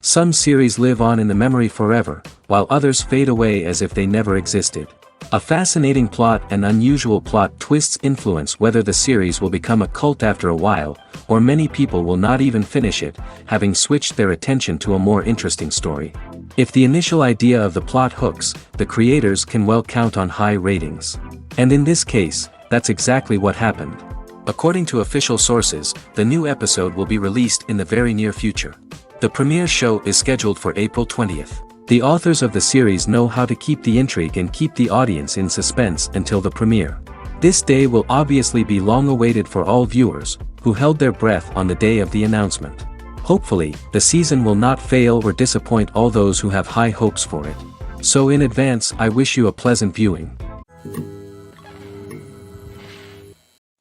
Some series live on in the memory forever, while others fade away as if they never existed. A fascinating plot and unusual plot twists influence whether the series will become a cult after a while, or many people will not even finish it, having switched their attention to a more interesting story. If the initial idea of the plot hooks, the creators can well count on high ratings. And in this case, that's exactly what happened. According to official sources, the new episode will be released in the very near future. The premiere show is scheduled for April 20th. The authors of the series know how to keep the intrigue and keep the audience in suspense until the premiere. This day will obviously be long awaited for all viewers, who held their breath on the day of the announcement. Hopefully, the season will not fail or disappoint all those who have high hopes for it. So in advance, I wish you a pleasant viewing.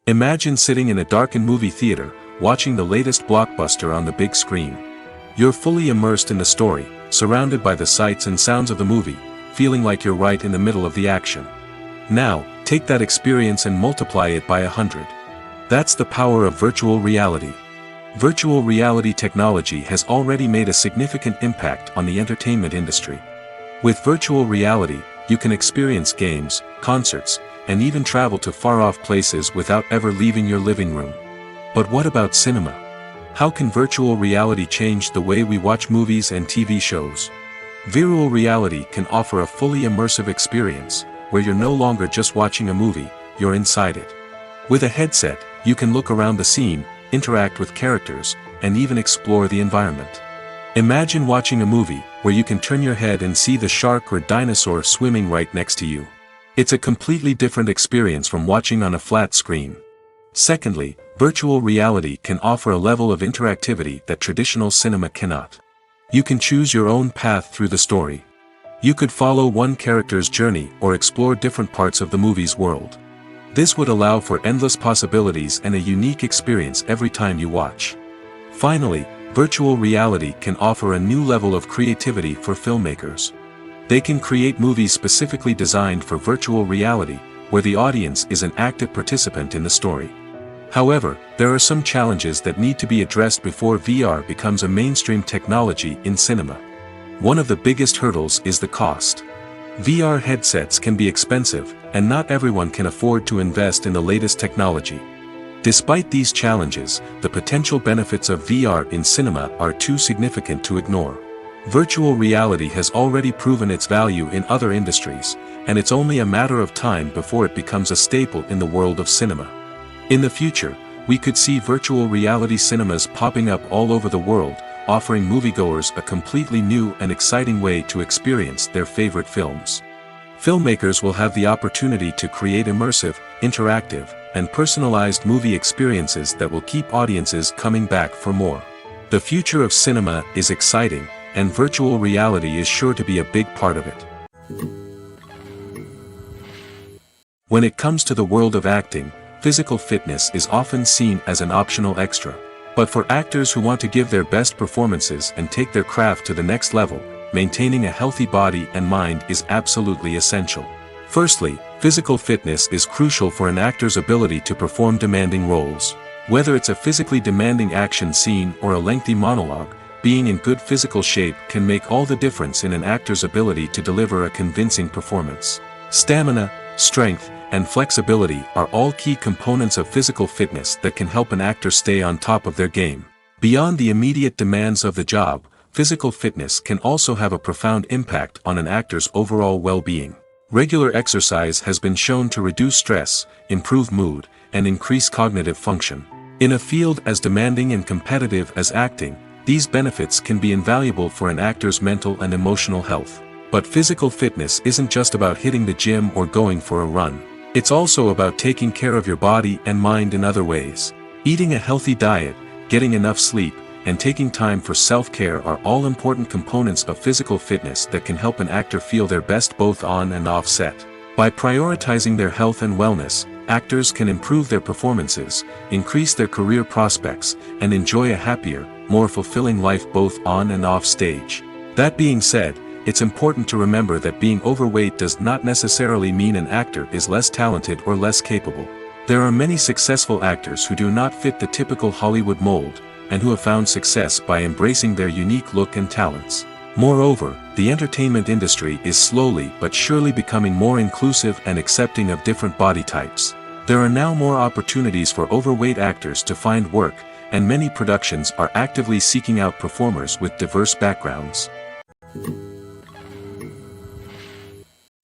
Imagine sitting in a darkened movie theater, watching the latest blockbuster on the big screen. You're fully immersed in the story, surrounded by the sights and sounds of the movie, feeling like you're right in the middle of the action. Now, take that experience and multiply it by 100. That's the power of virtual reality. Virtual reality technology has already made a significant impact on the entertainment industry. With virtual reality, you can experience games, concerts, and even travel to far-off places without ever leaving your living room. But what about cinema? How can virtual reality change the way we watch movies and TV shows? Virtual reality can offer a fully immersive experience, where you're no longer just watching a movie, you're inside it. With a headset, you can look around the scene, interact with characters, and even explore the environment. Imagine watching a movie, where you can turn your head and see the shark or dinosaur swimming right next to you. It's a completely different experience from watching on a flat screen. Secondly, virtual reality can offer a level of interactivity that traditional cinema cannot. You can choose your own path through the story. You could follow one character's journey or explore different parts of the movie's world. This would allow for endless possibilities and a unique experience every time you watch. Finally, virtual reality can offer a new level of creativity for filmmakers. They can create movies specifically designed for virtual reality, where the audience is an active participant in the story. However, there are some challenges that need to be addressed before VR becomes a mainstream technology in cinema. One of the biggest hurdles is the cost. VR headsets can be expensive, and not everyone can afford to invest in the latest technology. Despite these challenges, the potential benefits of VR in cinema are too significant to ignore. Virtual reality has already proven its value in other industries, and it's only a matter of time before it becomes a staple in the world of cinema. In the future, we could see virtual reality cinemas popping up all over the world, offering moviegoers a completely new and exciting way to experience their favorite films. Filmmakers will have the opportunity to create immersive, interactive, and personalized movie experiences that will keep audiences coming back for more. The future of cinema is exciting, and virtual reality is sure to be a big part of it. When it comes to the world of acting, physical fitness is often seen as an optional extra. But for actors who want to give their best performances and take their craft to the next level, maintaining a healthy body and mind is absolutely essential. Firstly, physical fitness is crucial for an actor's ability to perform demanding roles. Whether it's a physically demanding action scene or a lengthy monologue, being in good physical shape can make all the difference in an actor's ability to deliver a convincing performance. Stamina, strength, and flexibility are all key components of physical fitness that can help an actor stay on top of their game. Beyond the immediate demands of the job, physical fitness can also have a profound impact on an actor's overall well-being. Regular exercise has been shown to reduce stress, improve mood, and increase cognitive function. In a field as demanding and competitive as acting, these benefits can be invaluable for an actor's mental and emotional health. But physical fitness isn't just about hitting the gym or going for a run. It's also about taking care of your body and mind in other ways. Eating a healthy diet, getting enough sleep, and taking time for self-care are all important components of physical fitness that can help an actor feel their best both on and off set. By prioritizing their health and wellness, actors can improve their performances, increase their career prospects, and enjoy a happier, more fulfilling life both on and off stage. That being said, it's important to remember that being overweight does not necessarily mean an actor is less talented or less capable. There are many successful actors who do not fit the typical Hollywood mold, and who have found success by embracing their unique look and talents. Moreover, the entertainment industry is slowly but surely becoming more inclusive and accepting of different body types. There are now more opportunities for overweight actors to find work, and many productions are actively seeking out performers with diverse backgrounds.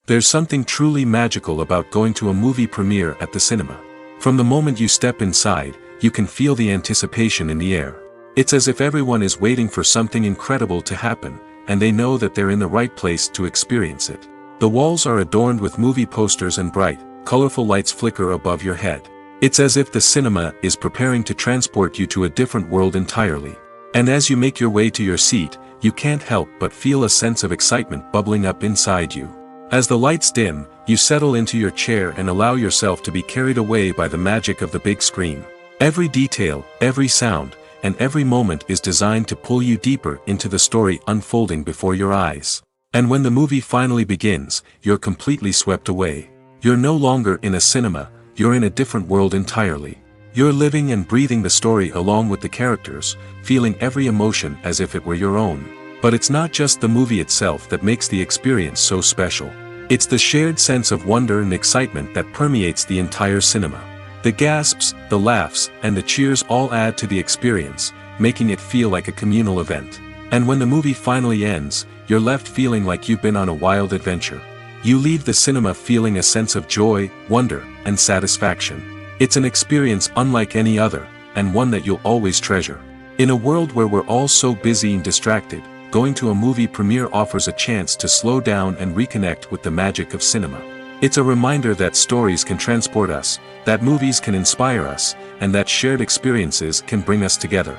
There's something truly magical about going to a movie premiere at the cinema. From the moment you step inside, you can feel the anticipation in the air. It's as if everyone is waiting for something incredible to happen, and they know that they're in the right place to experience it. The walls are adorned with movie posters and bright, colorful lights flicker above your head. It's as if the cinema is preparing to transport you to a different world entirely. And as you make your way to your seat, you can't help but feel a sense of excitement bubbling up inside you. As the lights dim, you settle into your chair and allow yourself to be carried away by the magic of the big screen. Every detail, every sound, and every moment is designed to pull you deeper into the story unfolding before your eyes. And when the movie finally begins, you're completely swept away. You're no longer in a cinema, you're in a different world entirely. You're living and breathing the story along with the characters, feeling every emotion as if it were your own. But it's not just the movie itself that makes the experience so special. It's the shared sense of wonder and excitement that permeates the entire cinema. The gasps, the laughs, and the cheers all add to the experience, making it feel like a communal event. And when the movie finally ends, you're left feeling like you've been on a wild adventure. You leave the cinema feeling a sense of joy, wonder, and satisfaction. It's an experience unlike any other, and one that you'll always treasure. In a world where we're all so busy and distracted, going to a movie premiere offers a chance to slow down and reconnect with the magic of cinema. It's a reminder that stories can transport us, that movies can inspire us, and that shared experiences can bring us together.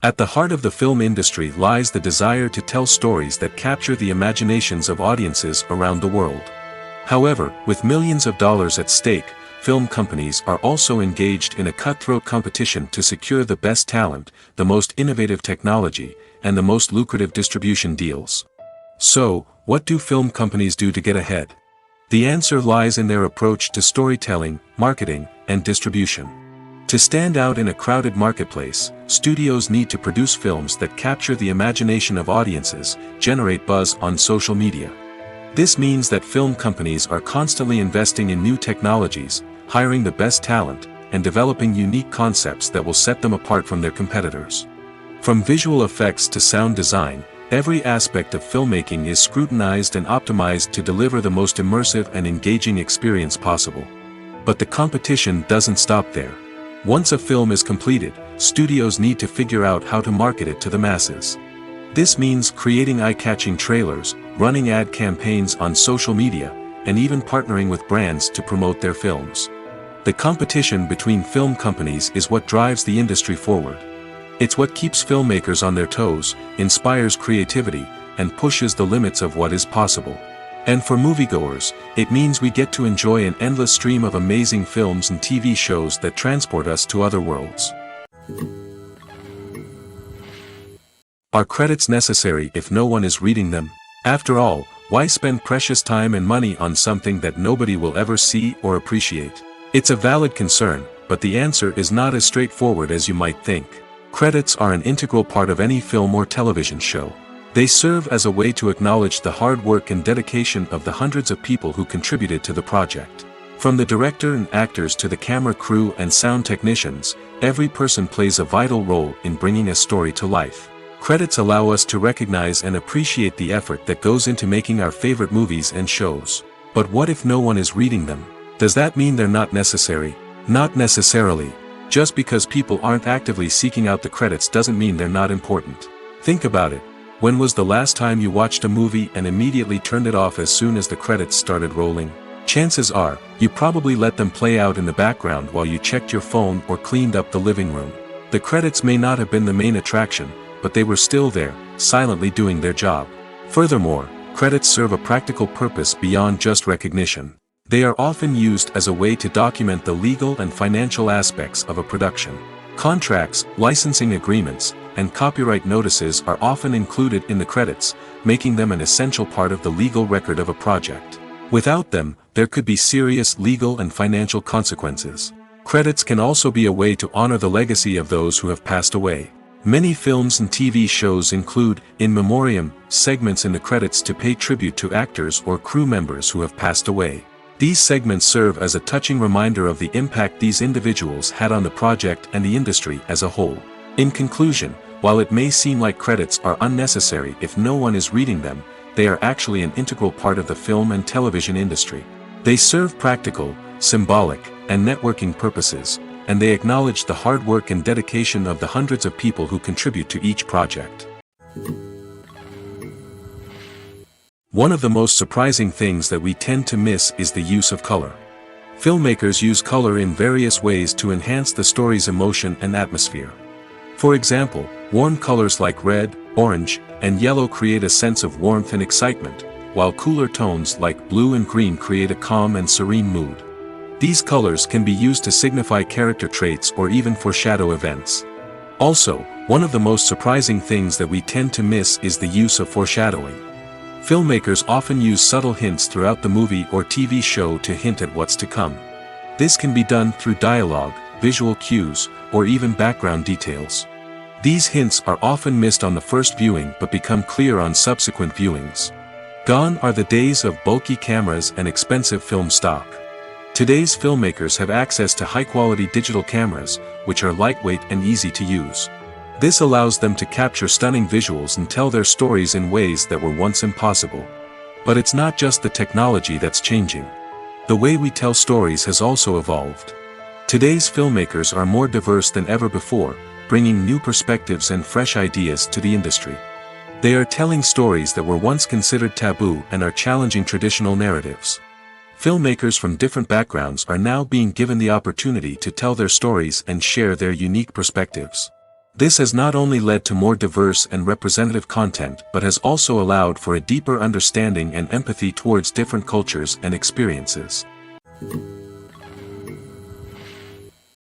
At the heart of the film industry lies the desire to tell stories that capture the imaginations of audiences around the world. However, with millions of dollars at stake, film companies are also engaged in a cutthroat competition to secure the best talent, the most innovative technology, and the most lucrative distribution deals. So, what do film companies do to get ahead? The answer lies in their approach to storytelling, marketing, and distribution. To stand out in a crowded marketplace, studios need to produce films that capture the imagination of audiences, generate buzz on social media. This means that film companies are constantly investing in new technologies, hiring the best talent, and developing unique concepts that will set them apart from their competitors. From visual effects to sound design, every aspect of filmmaking is scrutinized and optimized to deliver the most immersive and engaging experience possible. But the competition doesn't stop there. Once a film is completed, studios need to figure out how to market it to the masses. This means creating eye-catching trailers, running ad campaigns on social media, and even partnering with brands to promote their films. The competition between film companies is what drives the industry forward. It's what keeps filmmakers on their toes, inspires creativity, and pushes the limits of what is possible. And for moviegoers, it means we get to enjoy an endless stream of amazing films and TV shows that transport us to other worlds. Are credits necessary if no one is reading them? After all, why spend precious time and money on something that nobody will ever see or appreciate? It's a valid concern, but the answer is not as straightforward as you might think. Credits are an integral part of any film or television show. They serve as a way to acknowledge the hard work and dedication of the hundreds of people who contributed to the project. From the director and actors to the camera crew and sound technicians, every person plays a vital role in bringing a story to life. Credits allow us to recognize and appreciate the effort that goes into making our favorite movies and shows. But what if no one is reading them? Does that mean they're not necessary? Not necessarily. Just because people aren't actively seeking out the credits doesn't mean they're not important. Think about it. When was the last time you watched a movie and immediately turned it off as soon as the credits started rolling? Chances are, you probably let them play out in the background while you checked your phone or cleaned up the living room. The credits may not have been the main attraction, but they were still there, silently doing their job. Furthermore, credits serve a practical purpose beyond just recognition. They are often used as a way to document the legal and financial aspects of a production. Contracts, licensing agreements, and copyright notices are often included in the credits, making them an essential part of the legal record of a project. Without them, there could be serious legal and financial consequences. Credits can also be a way to honor the legacy of those who have passed away. Many films and TV shows include, in memoriam, segments in the credits to pay tribute to actors or crew members who have passed away. These segments serve as a touching reminder of the impact these individuals had on the project and the industry as a whole. In conclusion, while it may seem like credits are unnecessary if no one is reading them, they are actually an integral part of the film and television industry. They serve practical, symbolic, and networking purposes, and they acknowledge the hard work and dedication of the hundreds of people who contribute to each project. One of the most surprising things that we tend to miss is the use of color. Filmmakers use color in various ways to enhance the story's emotion and atmosphere. For example, warm colors like red, orange, and yellow create a sense of warmth and excitement, while cooler tones like blue and green create a calm and serene mood. These colors can be used to signify character traits or even foreshadow events. Also, one of the most surprising things that we tend to miss is the use of foreshadowing. Filmmakers often use subtle hints throughout the movie or TV show to hint at what's to come. This can be done through dialogue, visual cues, or even background details. These hints are often missed on the first viewing but become clear on subsequent viewings. Gone are the days of bulky cameras and expensive film stock. Today's filmmakers have access to high-quality digital cameras, which are lightweight and easy to use. This allows them to capture stunning visuals and tell their stories in ways that were once impossible. But it's not just the technology that's changing. The way we tell stories has also evolved. Today's filmmakers are more diverse than ever before, bringing new perspectives and fresh ideas to the industry. They are telling stories that were once considered taboo and are challenging traditional narratives. Filmmakers from different backgrounds are now being given the opportunity to tell their stories and share their unique perspectives. This has not only led to more diverse and representative content but has also allowed for a deeper understanding and empathy towards different cultures and experiences.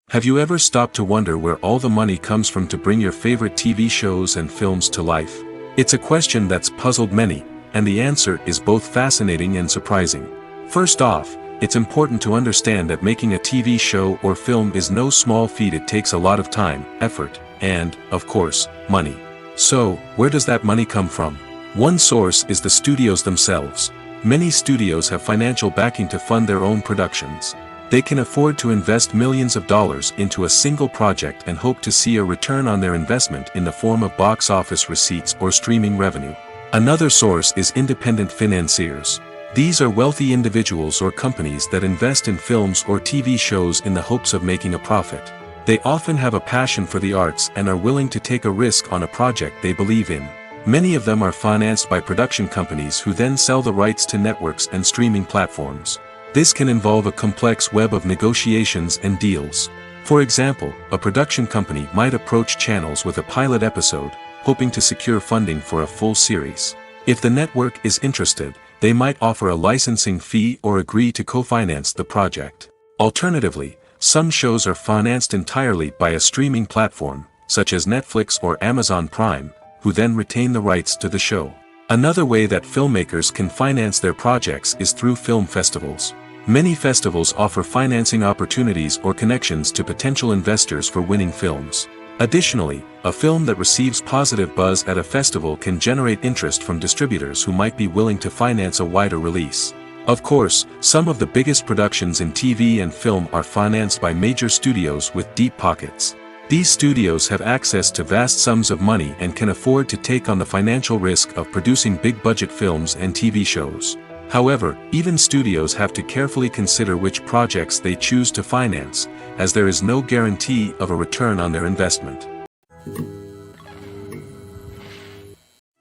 Have you ever stopped to wonder where all the money comes from to bring your favorite TV shows and films to life? It's a question that's puzzled many, and the answer is both fascinating and surprising. First off, it's important to understand that making a TV show or film is no small feat. It takes a lot of time, effort, and, of course, money. So, where does that money come from? One source is the studios themselves. Many studios have financial backing to fund their own productions. They can afford to invest millions of dollars into a single project and hope to see a return on their investment in the form of box office receipts or streaming revenue. Another source is independent financiers. These are wealthy individuals or companies that invest in films or TV shows in the hopes of making a profit. They often have a passion for the arts and are willing to take a risk on a project they believe in. Many of them are financed by production companies who then sell the rights to networks and streaming platforms. This can involve a complex web of negotiations and deals. For example, a production company might approach channels with a pilot episode, hoping to secure funding for a full series. If the network is interested, they might offer a licensing fee or agree to co-finance the project. Alternatively, some shows are financed entirely by a streaming platform, such as Netflix or Amazon Prime, who then retain the rights to the show. Another way that filmmakers can finance their projects is through film festivals. Many festivals offer financing opportunities or connections to potential investors for winning films. Additionally, a film that receives positive buzz at a festival can generate interest from distributors who might be willing to finance a wider release. Of course, some of the biggest productions in TV and film are financed by major studios with deep pockets. These studios have access to vast sums of money and can afford to take on the financial risk of producing big-budget films and TV shows. However, even studios have to carefully consider which projects they choose to finance, as there is no guarantee of a return on their investment.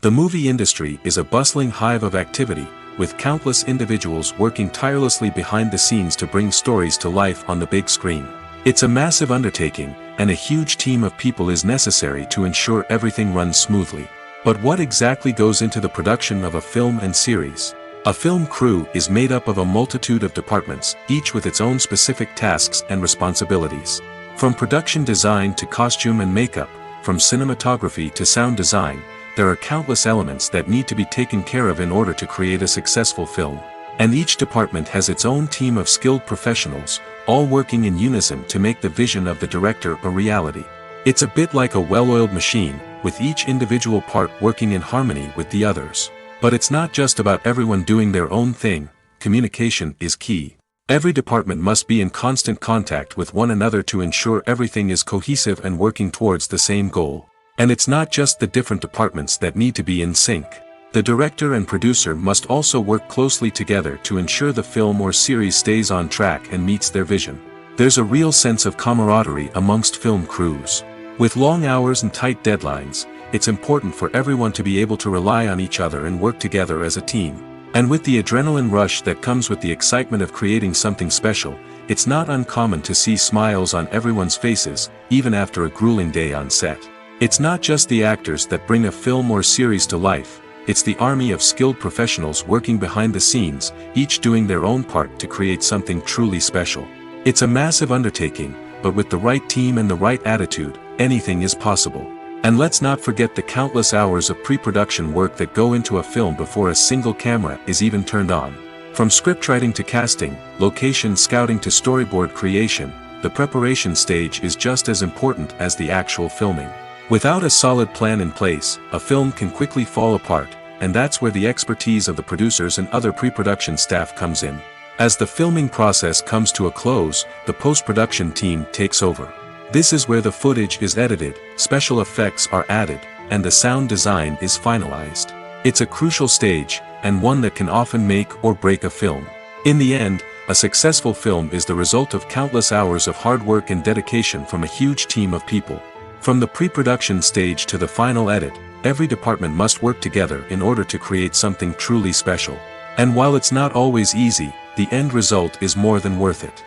The movie industry is a bustling hive of activity, with countless individuals working tirelessly behind the scenes to bring stories to life on the big screen. It's a massive undertaking, and a huge team of people is necessary to ensure everything runs smoothly. But what exactly goes into the production of a film and series? A film crew is made up of a multitude of departments, each with its own specific tasks and responsibilities. From production design to costume and makeup, from cinematography to sound design, there are countless elements that need to be taken care of in order to create a successful film. And each department has its own team of skilled professionals, all working in unison to make the vision of the director a reality. It's a bit like a well-oiled machine, with each individual part working in harmony with the others. But it's not just about everyone doing their own thing. Communication is key. Every department must be in constant contact with one another to ensure everything is cohesive and working towards the same goal. And it's not just the different departments that need to be in sync. The director and producer must also work closely together to ensure the film or series stays on track and meets their vision. There's a real sense of camaraderie amongst film crews. With long hours and tight deadlines, it's important for everyone to be able to rely on each other and work together as a team. And with the adrenaline rush that comes with the excitement of creating something special, it's not uncommon to see smiles on everyone's faces, even after a grueling day on set. It's not just the actors that bring a film or series to life, it's the army of skilled professionals working behind the scenes, each doing their own part to create something truly special. It's a massive undertaking, but with the right team and the right attitude, anything is possible. And let's not forget the countless hours of pre-production work that go into a film before a single camera is even turned on. From scriptwriting to casting, location scouting to storyboard creation, the preparation stage is just as important as the actual filming. Without a solid plan in place, a film can quickly fall apart, and that's where the expertise of the producers and other pre-production staff comes in. As the filming process comes to a close, the post-production team takes over. This is where the footage is edited, special effects are added, and the sound design is finalized. It's a crucial stage, and one that can often make or break a film. In the end, a successful film is the result of countless hours of hard work and dedication from a huge team of people. From the pre-production stage to the final edit, every department must work together in order to create something truly special. And while it's not always easy, the end result is more than worth it.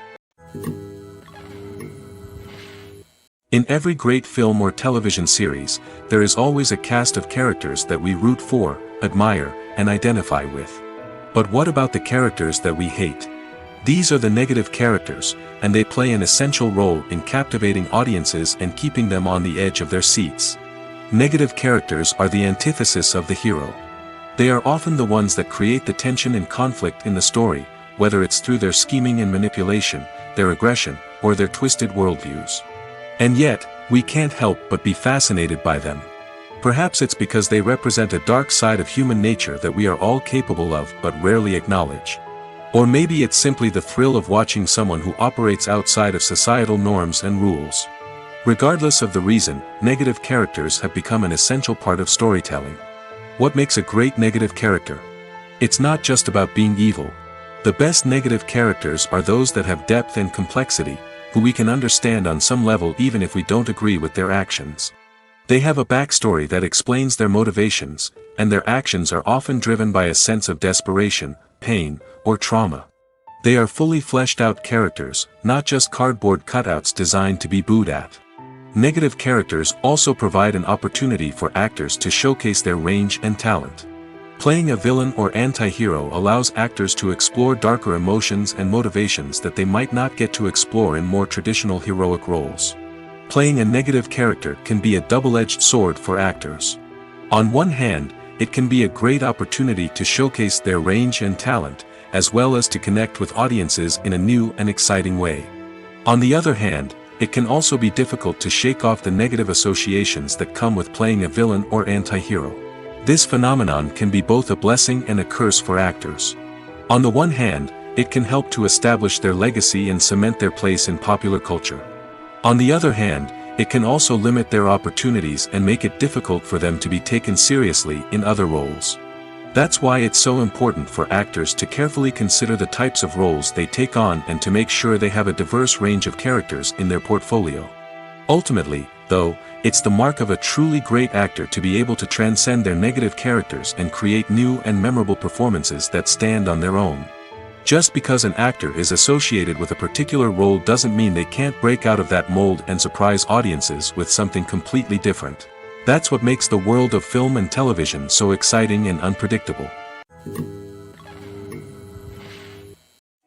In every great film or television series, there is always a cast of characters that we root for, admire, and identify with. But what about the characters that we hate? These are the negative characters, and they play an essential role in captivating audiences and keeping them on the edge of their seats. Negative characters are the antithesis of the hero. They are often the ones that create the tension and conflict in the story, whether it's through their scheming and manipulation, their aggression, or their twisted worldviews. And yet, we can't help but be fascinated by them. Perhaps it's because they represent a dark side of human nature that we are all capable of but rarely acknowledge. Or maybe it's simply the thrill of watching someone who operates outside of societal norms and rules. Regardless of the reason, negative characters have become an essential part of storytelling. What makes a great negative character? It's not just about being evil. The best negative characters are those that have depth and complexity, who we can understand on some level even if we don't agree with their actions. They have a backstory that explains their motivations, and their actions are often driven by a sense of desperation, pain, or trauma. They are fully fleshed out characters, not just cardboard cutouts designed to be booed at. Negative characters also provide an opportunity for actors to showcase their range and talent. Playing a villain or anti-hero allows actors to explore darker emotions and motivations that they might not get to explore in more traditional heroic roles. Playing a negative character can be a double-edged sword for actors. On one hand, it can be a great opportunity to showcase their range and talent, as well as to connect with audiences in a new and exciting way. On the other hand, it can also be difficult to shake off the negative associations that come with playing a villain or anti-hero. This phenomenon can be both a blessing and a curse for actors. On the one hand, it can help to establish their legacy and cement their place in popular culture. On the other hand, it can also limit their opportunities and make it difficult for them to be taken seriously in other roles. That's why it's so important for actors to carefully consider the types of roles they take on and to make sure they have a diverse range of characters in their portfolio. Ultimately, though, it's the mark of a truly great actor to be able to transcend their negative characters and create new and memorable performances that stand on their own. Just because an actor is associated with a particular role doesn't mean they can't break out of that mold and surprise audiences with something completely different. That's what makes the world of film and television so exciting and unpredictable.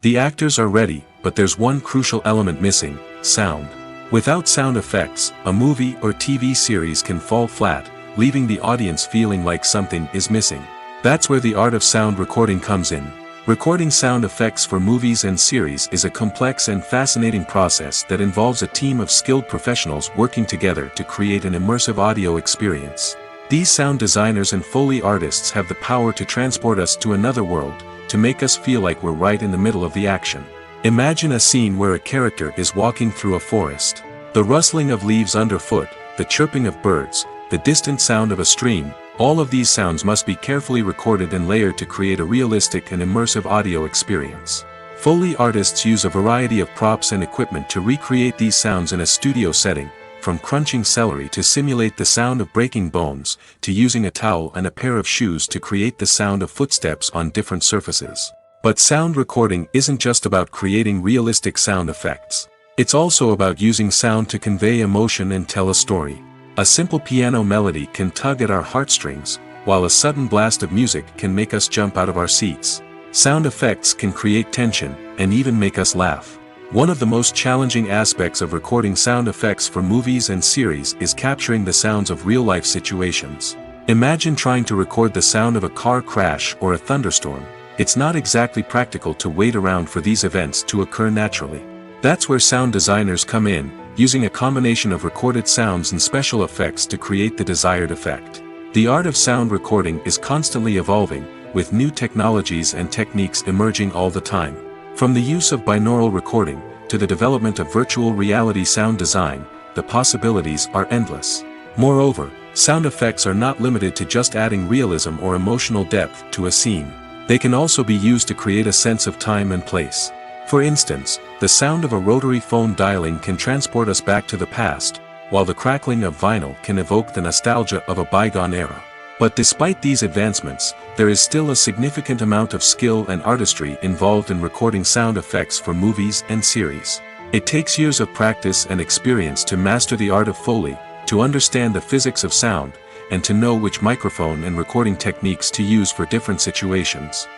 The actors are ready, but there's one crucial element missing: sound. Without sound effects, a movie or TV series can fall flat, leaving the audience feeling like something is missing. That's where the art of sound recording comes in. Recording sound effects for movies and series is a complex and fascinating process that involves a team of skilled professionals working together to create an immersive audio experience. These sound designers and Foley artists have the power to transport us to another world, to make us feel like we're right in the middle of the action. Imagine a scene where a character is walking through a forest. The rustling of leaves underfoot, the chirping of birds, the distant sound of a stream, all of these sounds must be carefully recorded and layered to create a realistic and immersive audio experience. Foley artists use a variety of props and equipment to recreate these sounds in a studio setting, from crunching celery to simulate the sound of breaking bones, to using a towel and a pair of shoes to create the sound of footsteps on different surfaces. But sound recording isn't just about creating realistic sound effects. It's also about using sound to convey emotion and tell a story. A simple piano melody can tug at our heartstrings, while a sudden blast of music can make us jump out of our seats. Sound effects can create tension, and even make us laugh. One of the most challenging aspects of recording sound effects for movies and series is capturing the sounds of real-life situations. Imagine trying to record the sound of a car crash or a thunderstorm. It's not exactly practical to wait around for these events to occur naturally. That's where sound designers come in, using a combination of recorded sounds and special effects to create the desired effect. The art of sound recording is constantly evolving, with new technologies and techniques emerging all the time. From the use of binaural recording, to the development of virtual reality sound design, the possibilities are endless. Moreover, sound effects are not limited to just adding realism or emotional depth to a scene. They can also be used to create a sense of time and place. For instance, the sound of a rotary phone dialing can transport us back to the past, while the crackling of vinyl can evoke the nostalgia of a bygone era. But despite these advancements, there is still a significant amount of skill and artistry involved in recording sound effects for movies and series. It takes years of practice and experience to master the art of Foley, to understand the physics of sound, and to know which microphone and recording techniques to use for different situations.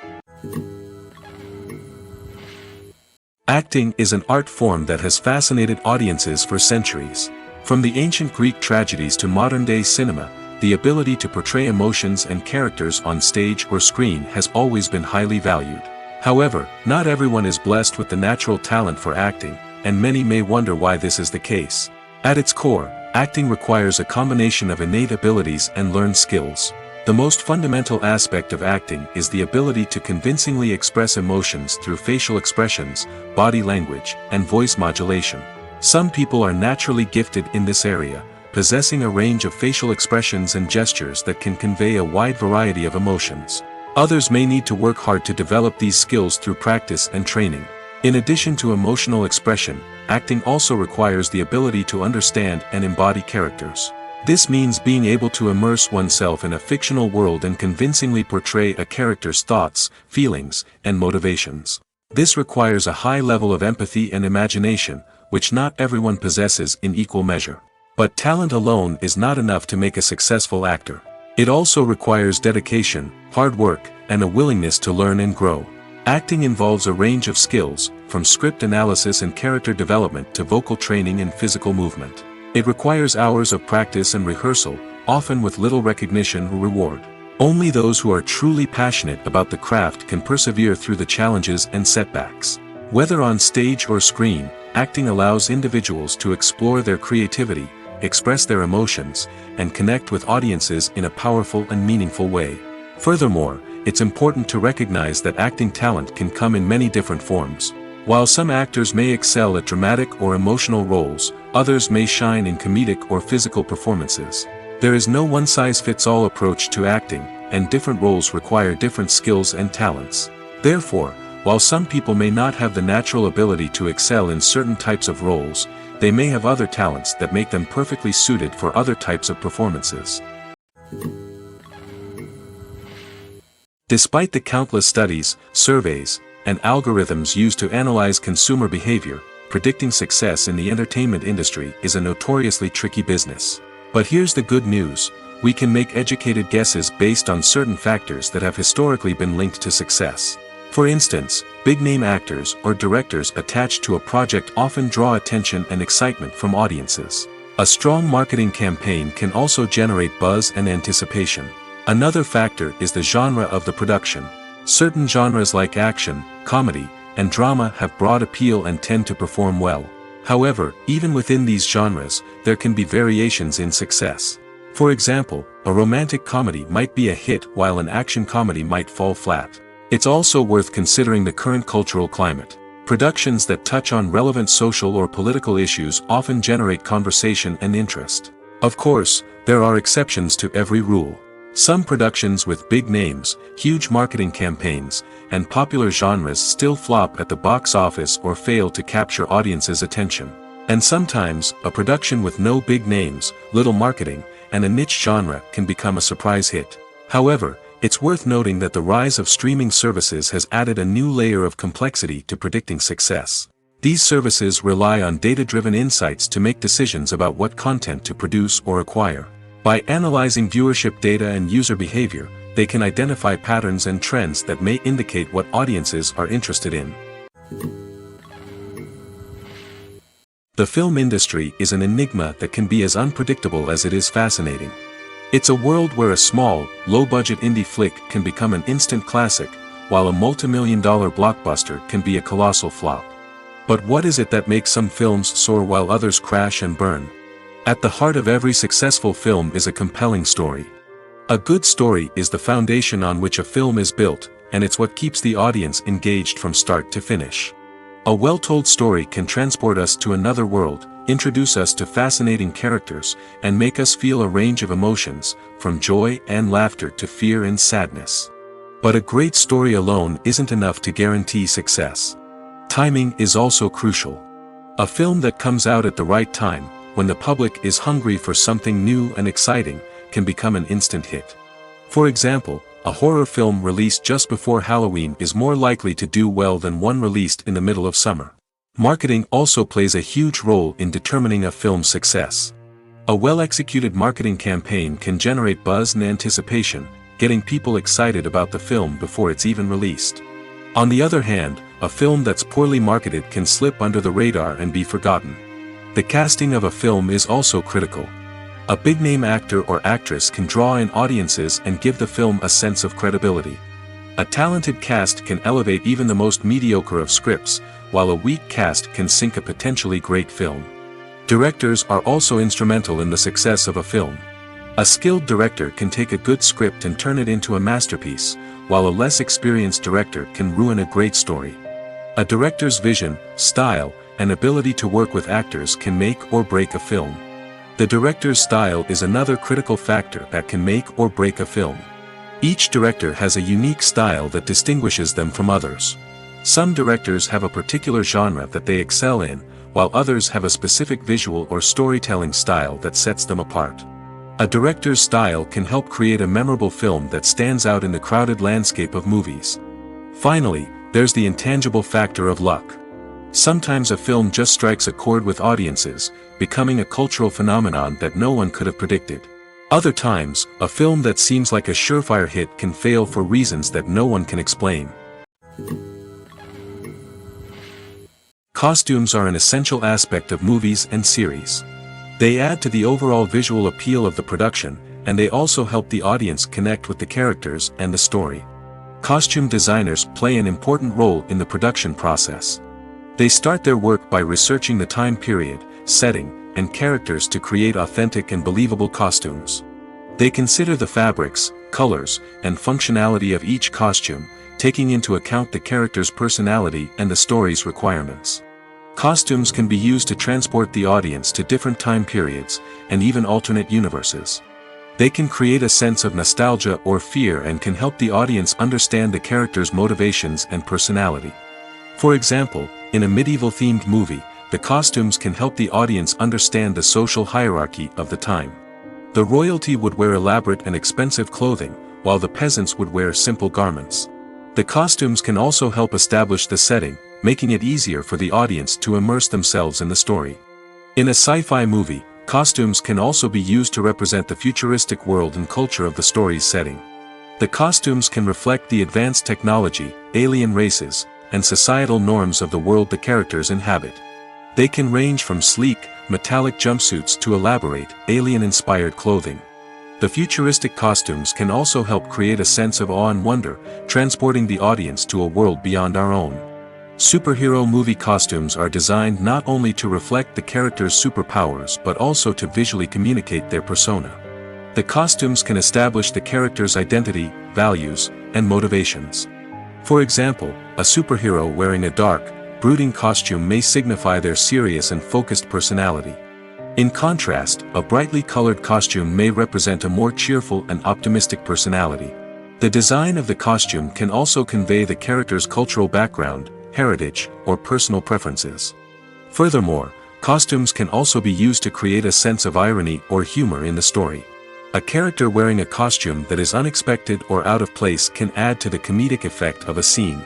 Acting is an art form that has fascinated audiences for centuries. From the ancient Greek tragedies to modern-day cinema, the ability to portray emotions and characters on stage or screen has always been highly valued. However, not everyone is blessed with the natural talent for acting, and many may wonder why this is the case. At its core, acting requires a combination of innate abilities and learned skills. The most fundamental aspect of acting is the ability to convincingly express emotions through facial expressions, body language, and voice modulation. Some people are naturally gifted in this area, possessing a range of facial expressions and gestures that can convey a wide variety of emotions. Others may need to work hard to develop these skills through practice and training. In addition to emotional expression, acting also requires the ability to understand and embody characters. This means being able to immerse oneself in a fictional world and convincingly portray a character's thoughts, feelings, and motivations. This requires a high level of empathy and imagination, which not everyone possesses in equal measure. But talent alone is not enough to make a successful actor. It also requires dedication, hard work, and a willingness to learn and grow. Acting involves a range of skills, from script analysis and character development to vocal training and physical movement. It requires hours of practice and rehearsal, often with little recognition or reward. Only those who are truly passionate about the craft can persevere through the challenges and setbacks. Whether on stage or screen, acting allows individuals to explore their creativity, express their emotions, and connect with audiences in a powerful and meaningful way. Furthermore, it's important to recognize that acting talent can come in many different forms. While some actors may excel at dramatic or emotional roles, others may shine in comedic or physical performances. There is no one-size-fits-all approach to acting, and different roles require different skills and talents. Therefore, while some people may not have the natural ability to excel in certain types of roles, they may have other talents that make them perfectly suited for other types of performances. Despite the countless studies, surveys, and algorithms used to analyze consumer behavior, predicting success in the entertainment industry is a notoriously tricky business. But here's the good news: we can make educated guesses based on certain factors that have historically been linked to success. For instance, big-name actors or directors attached to a project often draw attention and excitement from audiences. A strong marketing campaign can also generate buzz and anticipation. Another factor is the genre of the production. Certain genres like action, comedy, and drama have broad appeal and tend to perform well. However, even within these genres, there can be variations in success. For example, a romantic comedy might be a hit while an action comedy might fall flat. It's also worth considering the current cultural climate. Productions that touch on relevant social or political issues often generate conversation and interest. Of course, there are exceptions to every rule. Some productions with big names, huge marketing campaigns, and popular genres still flop at the box office or fail to capture audiences' attention. And sometimes, a production with no big names, little marketing, and a niche genre can become a surprise hit. However, it's worth noting that the rise of streaming services has added a new layer of complexity to predicting success. These services rely on data-driven insights to make decisions about what content to produce or acquire. By analyzing viewership data and user behavior, they can identify patterns and trends that may indicate what audiences are interested in. The film industry is an enigma that can be as unpredictable as it is fascinating. It's a world where a small, low-budget indie flick can become an instant classic, while a multi-million-dollar blockbuster can be a colossal flop. But what is it that makes some films soar while others crash and burn? At the heart of every successful film is a compelling story. A good story is the foundation on which a film is built, and it's what keeps the audience engaged from start to finish. A well-told story can transport us to another world, introduce us to fascinating characters, and make us feel a range of emotions, from joy and laughter to fear and sadness. But a great story alone isn't enough to guarantee success. Timing is also crucial. A film that comes out at the right time, when the public is hungry for something new and exciting, can become an instant hit. For example, a horror film released just before Halloween is more likely to do well than one released in the middle of summer. Marketing also plays a huge role in determining a film's success. A well-executed marketing campaign can generate buzz and anticipation, getting people excited about the film before it's even released. On the other hand, a film that's poorly marketed can slip under the radar and be forgotten. The casting of a film is also critical. A big-name actor or actress can draw in audiences and give the film a sense of credibility. A talented cast can elevate even the most mediocre of scripts, while a weak cast can sink a potentially great film. Directors are also instrumental in the success of a film. A skilled director can take a good script and turn it into a masterpiece, while a less experienced director can ruin a great story. A director's vision, style, and ability to work with actors can make or break a film. The director's style is another critical factor that can make or break a film. Each director has a unique style that distinguishes them from others. Some directors have a particular genre that they excel in, while others have a specific visual or storytelling style that sets them apart. A director's style can help create a memorable film that stands out in the crowded landscape of movies. Finally, there's the intangible factor of luck. Sometimes a film just strikes a chord with audiences, becoming a cultural phenomenon that no one could have predicted. Other times, a film that seems like a surefire hit can fail for reasons that no one can explain. Costumes are an essential aspect of movies and series. They add to the overall visual appeal of the production, and they also help the audience connect with the characters and the story. Costume designers play an important role in the production process. They start their work by researching the time period, setting, and characters to create authentic and believable costumes. They consider the fabrics, colors, and functionality of each costume, taking into account the character's personality and the story's requirements. Costumes can be used to transport the audience to different time periods, and even alternate universes. They can create a sense of nostalgia or fear and can help the audience understand the character's motivations and personality. For example, in a medieval-themed movie, the costumes can help the audience understand the social hierarchy of the time. The royalty would wear elaborate and expensive clothing, while the peasants would wear simple garments. The costumes can also help establish the setting, making it easier for the audience to immerse themselves in the story. In a sci-fi movie, costumes can also be used to represent the futuristic world and culture of the story's setting. The costumes can reflect the advanced technology, alien races, and societal norms of the world the characters inhabit. They can range from sleek, metallic jumpsuits to elaborate, alien-inspired clothing. The futuristic costumes can also help create a sense of awe and wonder, transporting the audience to a world beyond our own. Superhero movie costumes are designed not only to reflect the character's superpowers but also to visually communicate their persona. The costumes can establish the character's identity, values, and motivations. For example, a superhero wearing a dark, brooding costume may signify their serious and focused personality. In contrast, a brightly colored costume may represent a more cheerful and optimistic personality. The design of the costume can also convey the character's cultural background, heritage, or personal preferences. Furthermore, costumes can also be used to create a sense of irony or humor in the story. A character wearing a costume that is unexpected or out of place can add to the comedic effect of a scene.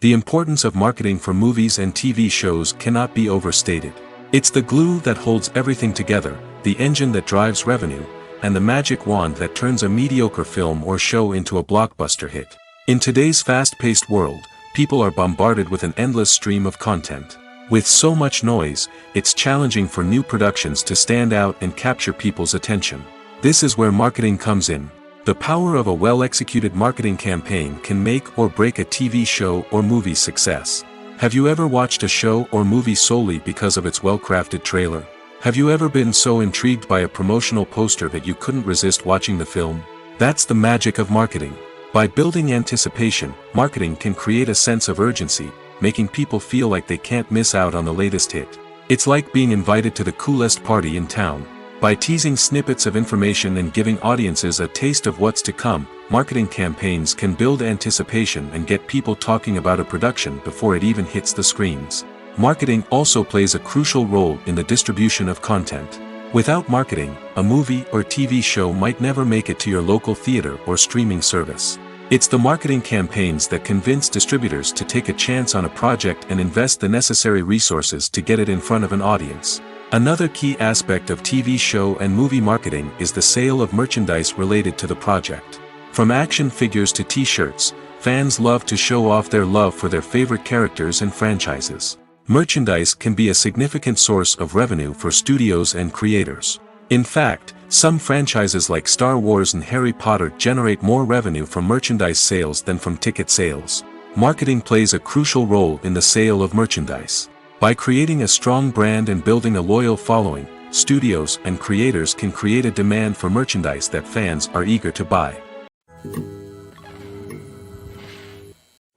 The importance of marketing for movies and TV shows cannot be overstated. It's the glue that holds everything together, the engine that drives revenue, and the magic wand that turns a mediocre film or show into a blockbuster hit. In today's fast-paced world, people are bombarded with an endless stream of content. With so much noise, it's challenging for new productions to stand out and capture people's attention. This is where marketing comes in. The power of a well-executed marketing campaign can make or break a TV show or movie's success. Have you ever watched a show or movie solely because of its well-crafted trailer? Have you ever been so intrigued by a promotional poster that you couldn't resist watching the film? That's the magic of marketing. By building anticipation, marketing can create a sense of urgency, making people feel like they can't miss out on the latest hit. It's like being invited to the coolest party in town. By teasing snippets of information and giving audiences a taste of what's to come, marketing campaigns can build anticipation and get people talking about a production before it even hits the screens. Marketing also plays a crucial role in the distribution of content. Without marketing, a movie or TV show might never make it to your local theater or streaming service. It's the marketing campaigns that convince distributors to take a chance on a project and invest the necessary resources to get it in front of an audience. Another key aspect of TV show and movie marketing is the sale of merchandise related to the project. From action figures to t-shirts, fans love to show off their love for their favorite characters and franchises. Merchandise can be a significant source of revenue for studios and creators. In fact, some franchises like Star Wars and Harry Potter generate more revenue from merchandise sales than from ticket sales. Marketing plays a crucial role in the sale of merchandise. By creating a strong brand and building a loyal following, studios and creators can create a demand for merchandise that fans are eager to buy.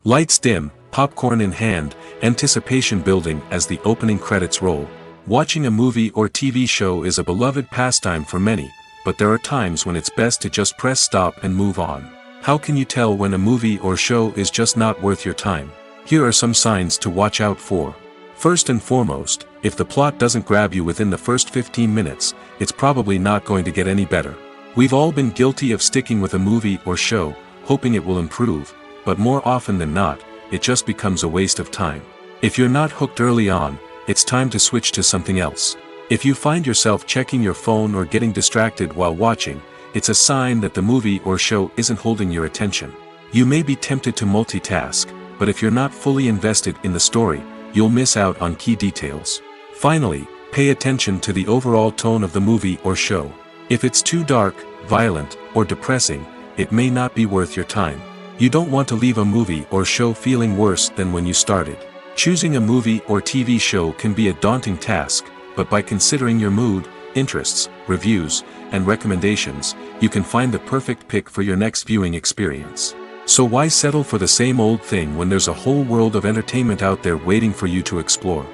Lights dim, popcorn in hand, anticipation building as the opening credits roll. Watching a movie or TV show is a beloved pastime for many, but there are times when it's best to just press stop and move on. How can you tell when a movie or show is just not worth your time? Here are some signs to watch out for. First and foremost, if the plot doesn't grab you within the first 15 minutes, it's probably not going to get any better. We've all been guilty of sticking with a movie or show, hoping it will improve, but more often than not, it just becomes a waste of time. If you're not hooked early on, it's time to switch to something else. If you find yourself checking your phone or getting distracted while watching, it's a sign that the movie or show isn't holding your attention. You may be tempted to multitask, but if you're not fully invested in the story, you'll miss out on key details. Finally, pay attention to the overall tone of the movie or show. If it's too dark, violent, or depressing, it may not be worth your time. You don't want to leave a movie or show feeling worse than when you started. Choosing a movie or TV show can be a daunting task, but by considering your mood, interests, reviews, and recommendations, you can find the perfect pick for your next viewing experience. So why settle for the same old thing when there's a whole world of entertainment out there waiting for you to explore?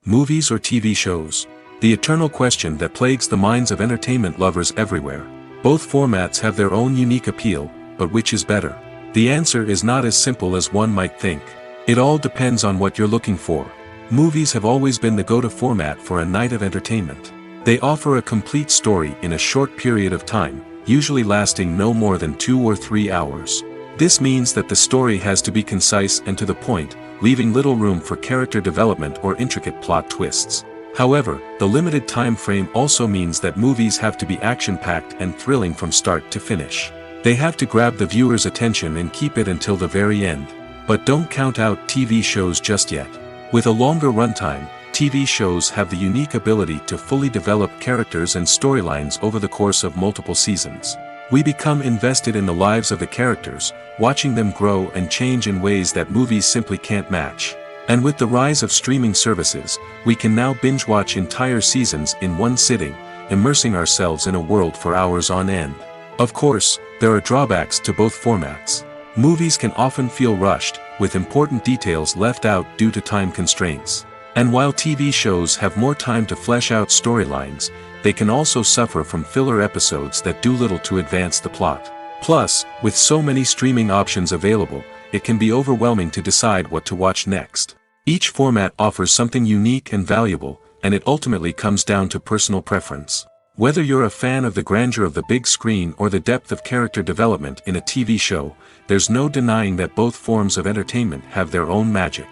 Movies or TV shows? The eternal question that plagues the minds of entertainment lovers everywhere. Both formats have their own unique appeal, but which is better? The answer is not as simple as one might think. It all depends on what you're looking for. Movies have always been the go-to format for a night of entertainment. They offer a complete story in a short period of time, usually lasting no more than 2 or 3 hours. This means that the story has to be concise and to the point, leaving little room for character development or intricate plot twists. However, the limited time frame also means that movies have to be action-packed and thrilling from start to finish. They have to grab the viewer's attention and keep it until the very end. But don't count out TV shows just yet. With a longer runtime, TV shows have the unique ability to fully develop characters and storylines over the course of multiple seasons. We become invested in the lives of the characters, watching them grow and change in ways that movies simply can't match. And with the rise of streaming services, we can now binge-watch entire seasons in one sitting, immersing ourselves in a world for hours on end. Of course, there are drawbacks to both formats. Movies can often feel rushed, with important details left out due to time constraints. And while TV shows have more time to flesh out storylines, they can also suffer from filler episodes that do little to advance the plot. Plus, with so many streaming options available, it can be overwhelming to decide what to watch next. Each format offers something unique and valuable, and it ultimately comes down to personal preference. Whether you're a fan of the grandeur of the big screen or the depth of character development in a TV show, there's no denying that both forms of entertainment have their own magic.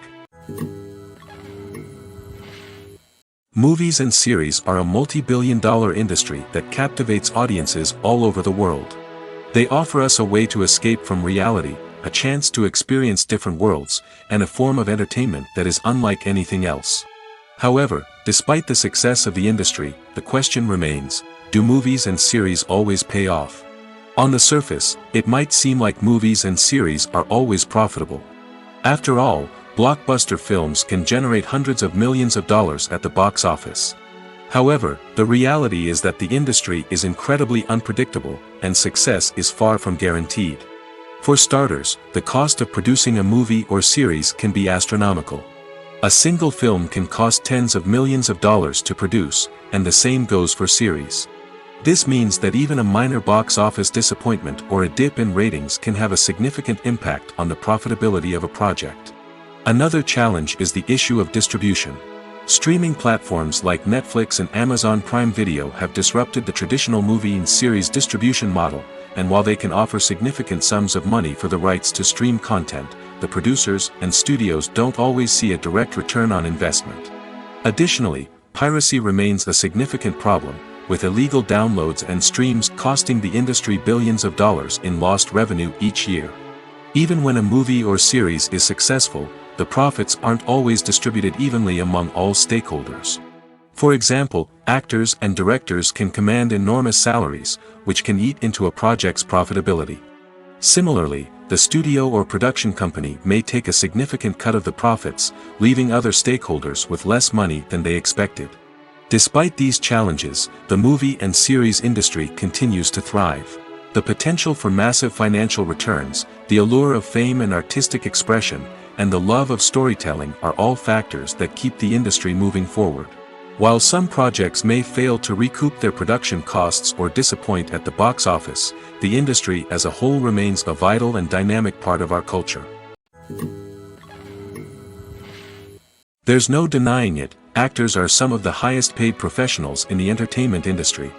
Movies and series are a multi-billion-dollar industry that captivates audiences all over the world. They offer us a way to escape from reality, a chance to experience different worlds, and a form of entertainment that is unlike anything else. However, despite the success of the industry, the question remains, do movies and series always pay off? On the surface, it might seem like movies and series are always profitable. After all, blockbuster films can generate hundreds of millions of dollars at the box office. However, the reality is that the industry is incredibly unpredictable, and success is far from guaranteed. For starters, the cost of producing a movie or series can be astronomical. A single film can cost tens of millions of dollars to produce, and the same goes for series. This means that even a minor box office disappointment or a dip in ratings can have a significant impact on the profitability of a project. Another challenge is the issue of distribution. Streaming platforms like Netflix and Amazon Prime Video have disrupted the traditional movie and series distribution model, and while they can offer significant sums of money for the rights to stream content, the producers and studios don't always see a direct return on investment. Additionally, piracy remains a significant problem, with illegal downloads and streams costing the industry billions of dollars in lost revenue each year. Even when a movie or series is successful, the profits aren't always distributed evenly among all stakeholders. For example, actors and directors can command enormous salaries, which can eat into a project's profitability. Similarly, the studio or production company may take a significant cut of the profits, leaving other stakeholders with less money than they expected. Despite these challenges, the movie and series industry continues to thrive. The potential for massive financial returns, the allure of fame and artistic expression, and the love of storytelling are all factors that keep the industry moving forward. While some projects may fail to recoup their production costs or disappoint at the box office, the industry as a whole remains a vital and dynamic part of our culture. There's no denying it, actors are some of the highest paid professionals in the entertainment industry.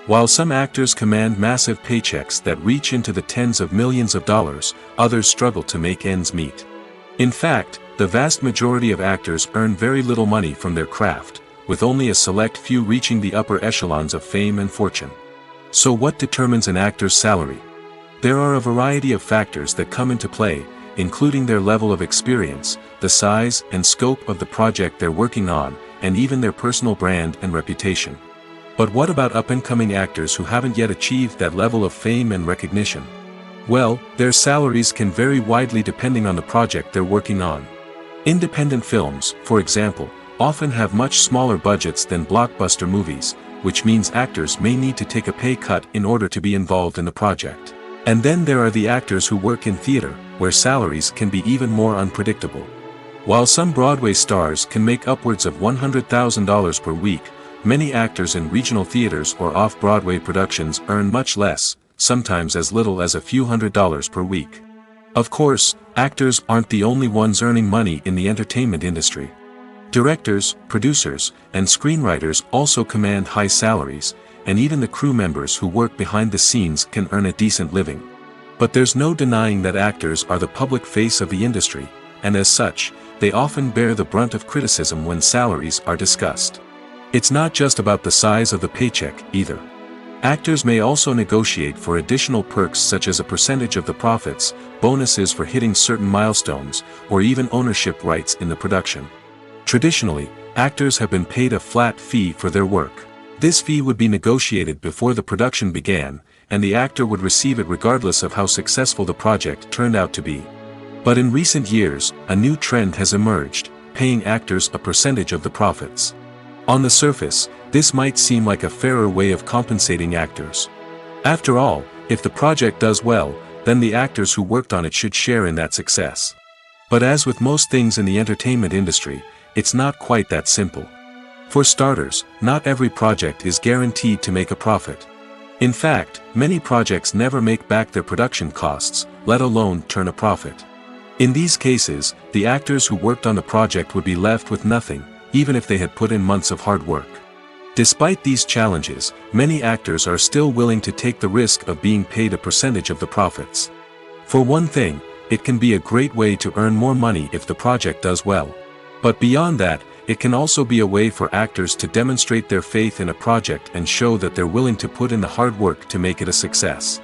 While some actors command massive paychecks that reach into the tens of millions of dollars, others struggle to make ends meet. In fact, the vast majority of actors earn very little money from their craft, with only a select few reaching the upper echelons of fame and fortune. So what determines an actor's salary? There are a variety of factors that come into play, including their level of experience, the size and scope of the project they're working on, and even their personal brand and reputation. But what about up-and-coming actors who haven't yet achieved that level of fame and recognition? Well, their salaries can vary widely depending on the project they're working on. Independent films, for example, often have much smaller budgets than blockbuster movies, which means actors may need to take a pay cut in order to be involved in the project. And then there are the actors who work in theater, where salaries can be even more unpredictable. While some Broadway stars can make upwards of $100,000 per week, many actors in regional theaters or off-Broadway productions earn much less, sometimes as little as a few $100s per week. Of course, actors aren't the only ones earning money in the entertainment industry. Directors, producers, and screenwriters also command high salaries, and even the crew members who work behind the scenes can earn a decent living. But there's no denying that actors are the public face of the industry, and as such, they often bear the brunt of criticism when salaries are discussed. It's not just about the size of the paycheck, either. Actors may also negotiate for additional perks such as a percentage of the profits, bonuses for hitting certain milestones, or even ownership rights in the production. Traditionally, Actors have been paid a flat fee for their work. This fee would be negotiated before the production began, and the actor would receive it regardless of how successful the project turned out to be. But in recent years, a new trend has emerged, paying actors a percentage of the profits. On the surface, this might seem like a fairer way of compensating actors. After all, if the project does well, then the actors who worked on it should share in that success. But as with most things in the entertainment industry, it's not quite that simple. For starters, not every project is guaranteed to make a profit. In fact, many projects never make back their production costs, let alone turn a profit. In these cases, the actors who worked on the project would be left with nothing, even if they had put in months of hard work. Despite these challenges, many actors are still willing to take the risk of being paid a percentage of the profits. For one thing, it can be a great way to earn more money if the project does well. But beyond that, it can also be a way for actors to demonstrate their faith in a project and show that they're willing to put in the hard work to make it a success.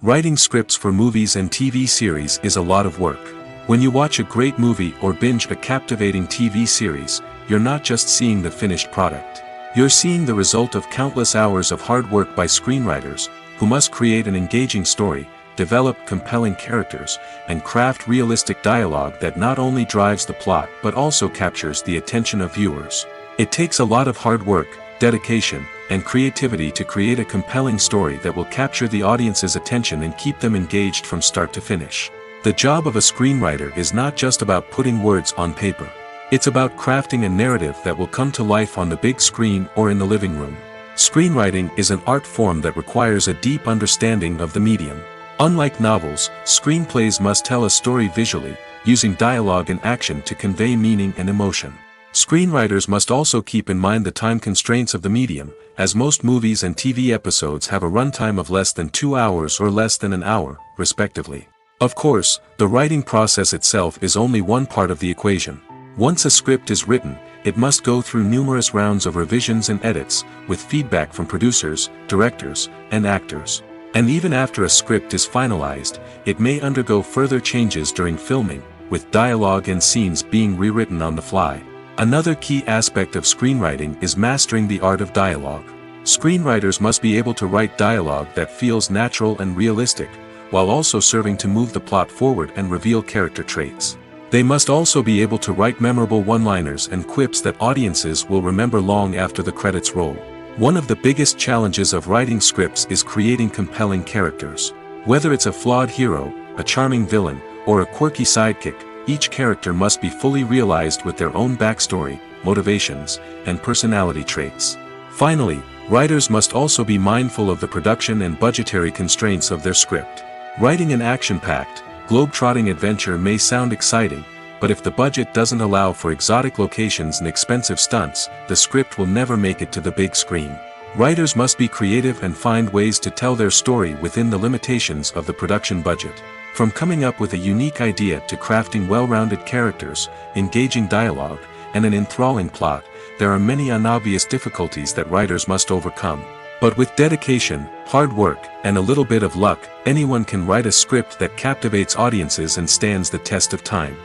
Writing scripts for movies and TV series is a lot of work. When you watch a great movie or binge a captivating TV series, you're not just seeing the finished product. You're seeing the result of countless hours of hard work by screenwriters, who must create an engaging story, develop compelling characters, and craft realistic dialogue that not only drives the plot but also captures the attention of viewers. It takes a lot of hard work, dedication, and creativity to create a compelling story that will capture the audience's attention and keep them engaged from start to finish. The job of a screenwriter is not just about putting words on paper. It's about crafting a narrative that will come to life on the big screen or in the living room. Screenwriting is an art form that requires a deep understanding of the medium. Unlike novels, screenplays must tell a story visually, using dialogue and action to convey meaning and emotion. Screenwriters must also keep in mind the time constraints of the medium, as most movies and TV episodes have a runtime of less than 2 hours or less than an hour, respectively. Of course, the writing process itself is only one part of the equation. Once a script is written, it must go through numerous rounds of revisions and edits, with feedback from producers, directors, and actors. And even after a script is finalized, it may undergo further changes during filming, with dialogue and scenes being rewritten on the fly. Another key aspect of screenwriting is mastering the art of dialogue. Screenwriters must be able to write dialogue that feels natural and realistic, while also serving to move the plot forward and reveal character traits. They must also be able to write memorable one-liners and quips that audiences will remember long after the credits roll. One of the biggest challenges of writing scripts is creating compelling characters. Whether it's a flawed hero, a charming villain, or a quirky sidekick, each character must be fully realized with their own backstory, motivations, and personality traits. Finally, writers must also be mindful of the production and budgetary constraints of their script. Writing an action-packed, globe-trotting adventure may sound exciting, but if the budget doesn't allow for exotic locations and expensive stunts, the script will never make it to the big screen. Writers must be creative and find ways to tell their story within the limitations of the production budget. From coming up with a unique idea to crafting well-rounded characters, engaging dialogue, and an enthralling plot, there are many unobvious difficulties that writers must overcome. But with dedication, hard work, and a little bit of luck, anyone can write a script that captivates audiences and stands the test of time.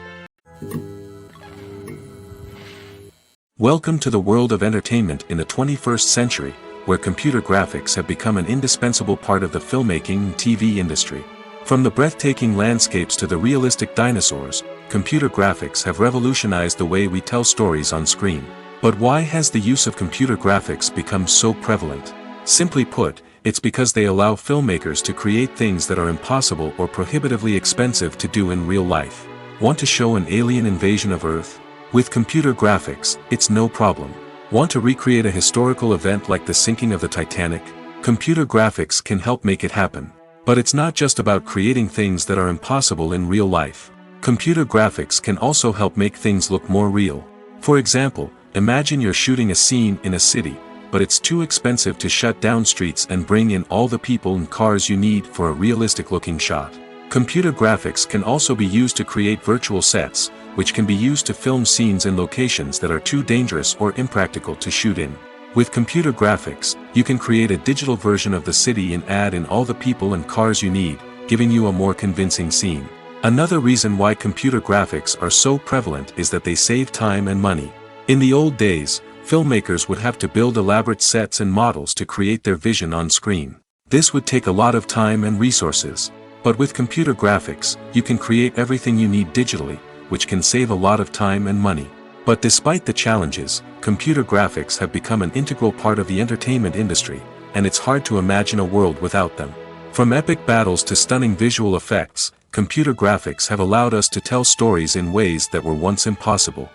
Welcome to the world of entertainment in the 21st century, where computer graphics have become an indispensable part of the filmmaking and TV industry. From the breathtaking landscapes to the realistic dinosaurs, computer graphics have revolutionized the way we tell stories on screen. But why has the use of computer graphics become so prevalent? Simply put, it's because they allow filmmakers to create things that are impossible or prohibitively expensive to do in real life. Want to show an alien invasion of Earth? With computer graphics, it's no problem. Want to recreate a historical event like the sinking of the Titanic? Computer graphics can help make it happen. But it's not just about creating things that are impossible in real life. Computer graphics can also help make things look more real. For example, imagine you're shooting a scene in a city, but it's too expensive to shut down streets and bring in all the people and cars you need for a realistic-looking shot. Computer graphics can also be used to create virtual sets, which can be used to film scenes in locations that are too dangerous or impractical to shoot in. With computer graphics, you can create a digital version of the city and add in all the people and cars you need, giving you a more convincing scene. Another reason why computer graphics are so prevalent is that they save time and money. In the old days, filmmakers would have to build elaborate sets and models to create their vision on screen. This would take a lot of time and resources. But with computer graphics, you can create everything you need digitally, which can save a lot of time and money. But despite the challenges, computer graphics have become an integral part of the entertainment industry, and it's hard to imagine a world without them. From epic battles to stunning visual effects, computer graphics have allowed us to tell stories in ways that were once impossible.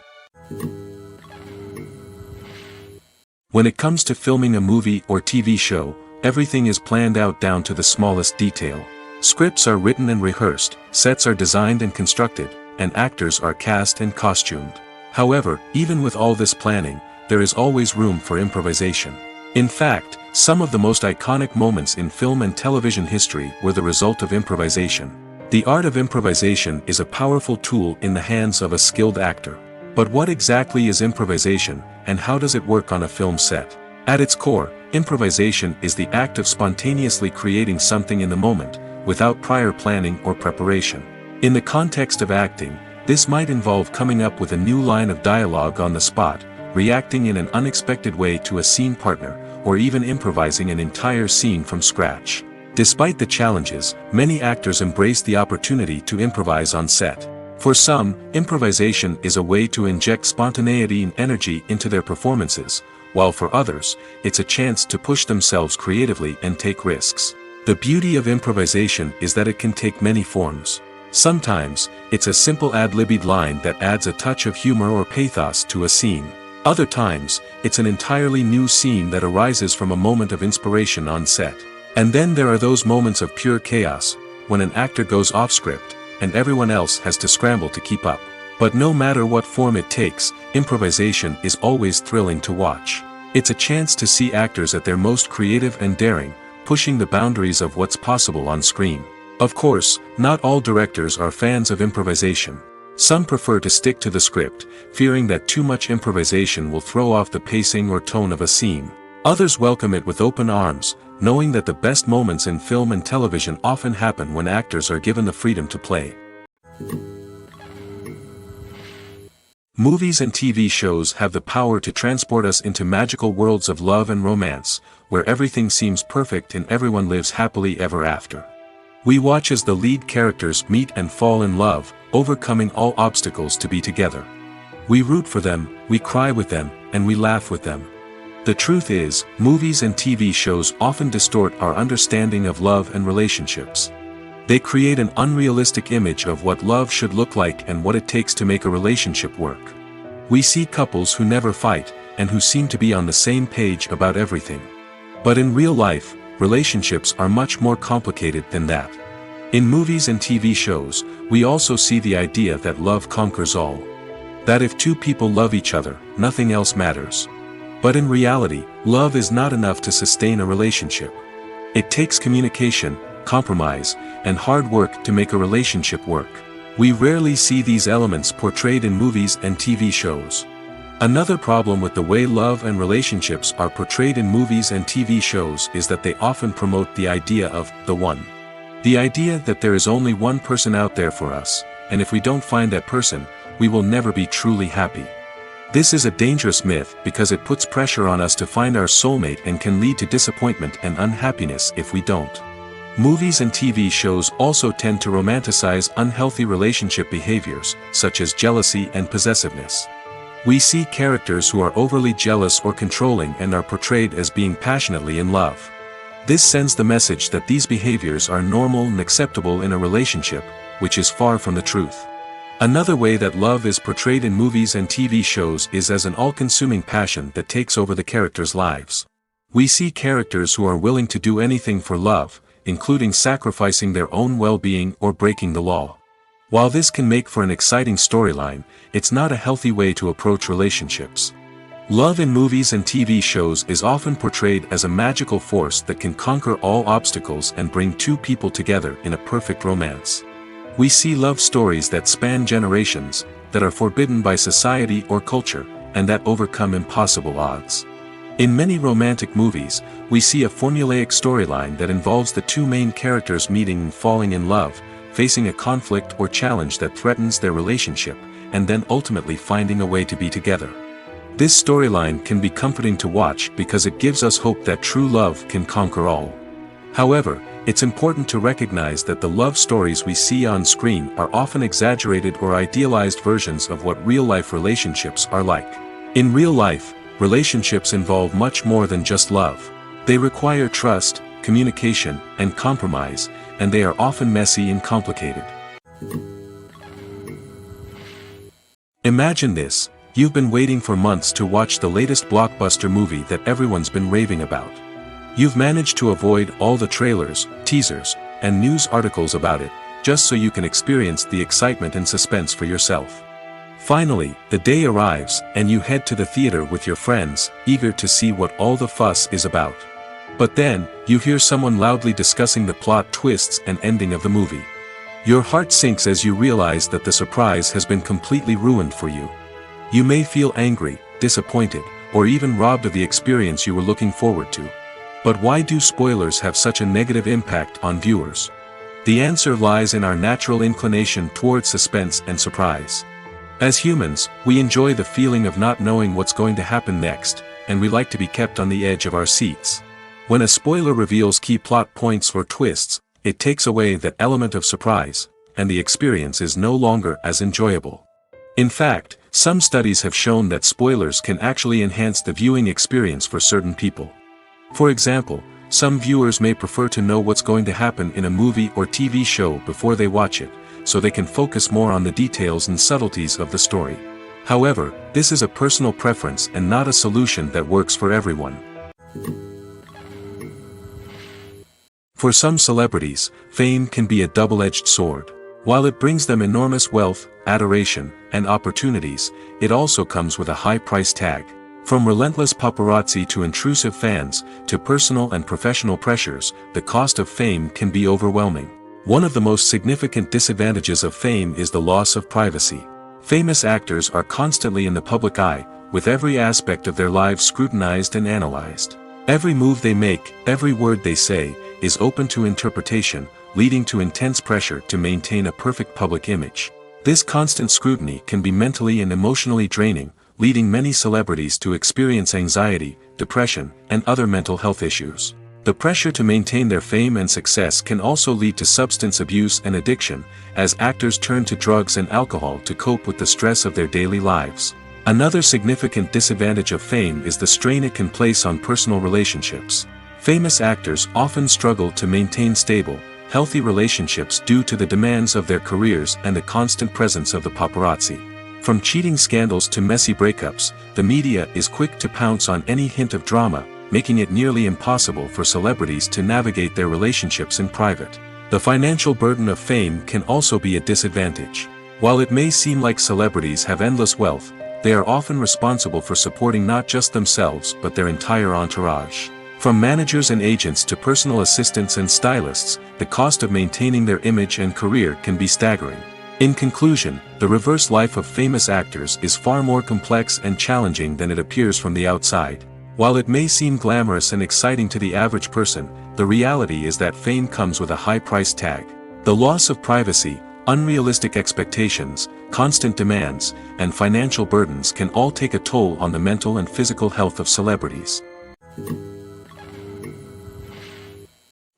When it comes to filming a movie or TV show, everything is planned out down to the smallest detail. Scripts are written and rehearsed, sets are designed and constructed, and actors are cast and costumed. However, even with all this planning, there is always room for improvisation. In fact, some of the most iconic moments in film and television history were the result of improvisation. The art of improvisation is a powerful tool in the hands of a skilled actor. But what exactly is improvisation, and how does it work on a film set? At its core, improvisation is the act of spontaneously creating something in the moment, without prior planning or preparation. In the context of acting, this might involve coming up with a new line of dialogue on the spot, reacting in an unexpected way to a scene partner, or even improvising an entire scene from scratch. Despite the challenges, many actors embrace the opportunity to improvise on set. For some, improvisation is a way to inject spontaneity and energy into their performances, while for others, it's a chance to push themselves creatively and take risks. The beauty of improvisation is that it can take many forms. Sometimes, it's a simple ad-libbed line that adds a touch of humor or pathos to a scene. Other times, it's an entirely new scene that arises from a moment of inspiration on set. And then there are those moments of pure chaos, when an actor goes off script, and everyone else has to scramble to keep up. But no matter what form it takes, improvisation is always thrilling to watch. It's a chance to see actors at their most creative and daring, pushing the boundaries of what's possible on screen. Of course, not all directors are fans of improvisation. Some prefer to stick to the script, fearing that too much improvisation will throw off the pacing or tone of a scene. Others welcome it with open arms, knowing that the best moments in film and television often happen when actors are given the freedom to play. Movies and TV shows have the power to transport us into magical worlds of love and romance, where everything seems perfect and everyone lives happily ever after. We watch as the lead characters meet and fall in love, overcoming all obstacles to be together. We root for them, we cry with them, and we laugh with them. The truth is, movies and TV shows often distort our understanding of love and relationships. They create an unrealistic image of what love should look like and what it takes to make a relationship work. We see couples who never fight, and who seem to be on the same page about everything. But in real life, relationships are much more complicated than that. In movies and TV shows, we also see the idea that love conquers all. That if two people love each other, nothing else matters. But in reality, love is not enough to sustain a relationship. It takes communication, compromise, and hard work to make a relationship work. We rarely see these elements portrayed in movies and TV shows. Another problem with the way love and relationships are portrayed in movies and TV shows is that they often promote the idea of the one. The idea that there is only one person out there for us, and if we don't find that person, we will never be truly happy. This is a dangerous myth because it puts pressure on us to find our soulmate and can lead to disappointment and unhappiness if we don't. Movies and TV shows also tend to romanticize unhealthy relationship behaviors, such as jealousy and possessiveness. We see characters who are overly jealous or controlling and are portrayed as being passionately in love. This sends the message that these behaviors are normal and acceptable in a relationship, which is far from the truth. Another way that love is portrayed in movies and TV shows is as an all-consuming passion that takes over the characters' lives. We see characters who are willing to do anything for love, including sacrificing their own well-being or breaking the law. While this can make for an exciting storyline, it's not a healthy way to approach relationships. Love in movies and TV shows is often portrayed as a magical force that can conquer all obstacles and bring two people together in a perfect romance. We see love stories that span generations, that are forbidden by society or culture, and that overcome impossible odds. In many romantic movies, we see a formulaic storyline that involves the two main characters meeting and falling in love, facing a conflict or challenge that threatens their relationship, and then ultimately finding a way to be together. This storyline can be comforting to watch because it gives us hope that true love can conquer all. However, it's important to recognize that the love stories we see on screen are often exaggerated or idealized versions of what real-life relationships are like. In real life, relationships involve much more than just love. They require trust, communication, and compromise, and they are often messy and complicated. Imagine this: you've been waiting for months to watch the latest blockbuster movie that everyone's been raving about. You've managed to avoid all the trailers, teasers, and news articles about it, just so you can experience the excitement and suspense for yourself. Finally, the day arrives, and you head to the theater with your friends, eager to see what all the fuss is about. But then, you hear someone loudly discussing the plot twists and ending of the movie. Your heart sinks as you realize that the surprise has been completely ruined for you. You may feel angry, disappointed, or even robbed of the experience you were looking forward to. But why do spoilers have such a negative impact on viewers? The answer lies in our natural inclination towards suspense and surprise. As humans, we enjoy the feeling of not knowing what's going to happen next, and we like to be kept on the edge of our seats. When a spoiler reveals key plot points or twists, it takes away that element of surprise, and the experience is no longer as enjoyable. In fact, some studies have shown that spoilers can actually enhance the viewing experience for certain people. For example, some viewers may prefer to know what's going to happen in a movie or TV show before they watch it, so they can focus more on the details and subtleties of the story. However, this is a personal preference and not a solution that works for everyone. For some celebrities, fame can be a double-edged sword. While it brings them enormous wealth, adoration, and opportunities, it also comes with a high price tag. From relentless paparazzi to intrusive fans, to personal and professional pressures, the cost of fame can be overwhelming. One of the most significant disadvantages of fame is the loss of privacy. Famous actors are constantly in the public eye, with every aspect of their lives scrutinized and analyzed. Every move they make, every word they say, is open to interpretation, leading to intense pressure to maintain a perfect public image. This constant scrutiny can be mentally and emotionally draining, leading many celebrities to experience anxiety, depression, and other mental health issues. The pressure to maintain their fame and success can also lead to substance abuse and addiction, as actors turn to drugs and alcohol to cope with the stress of their daily lives. Another significant disadvantage of fame is the strain it can place on personal relationships. Famous actors often struggle to maintain stable, healthy relationships due to the demands of their careers and the constant presence of the paparazzi. From cheating scandals to messy breakups, the media is quick to pounce on any hint of drama, making it nearly impossible for celebrities to navigate their relationships in private. The financial burden of fame can also be a disadvantage. While it may seem like celebrities have endless wealth, they are often responsible for supporting not just themselves but their entire entourage. From managers and agents to personal assistants and stylists, the cost of maintaining their image and career can be staggering. In conclusion, the reverse life of famous actors is far more complex and challenging than it appears from the outside. While it may seem glamorous and exciting to the average person, the reality is that fame comes with a high price tag. The loss of privacy, unrealistic expectations, constant demands, and financial burdens can all take a toll on the mental and physical health of celebrities.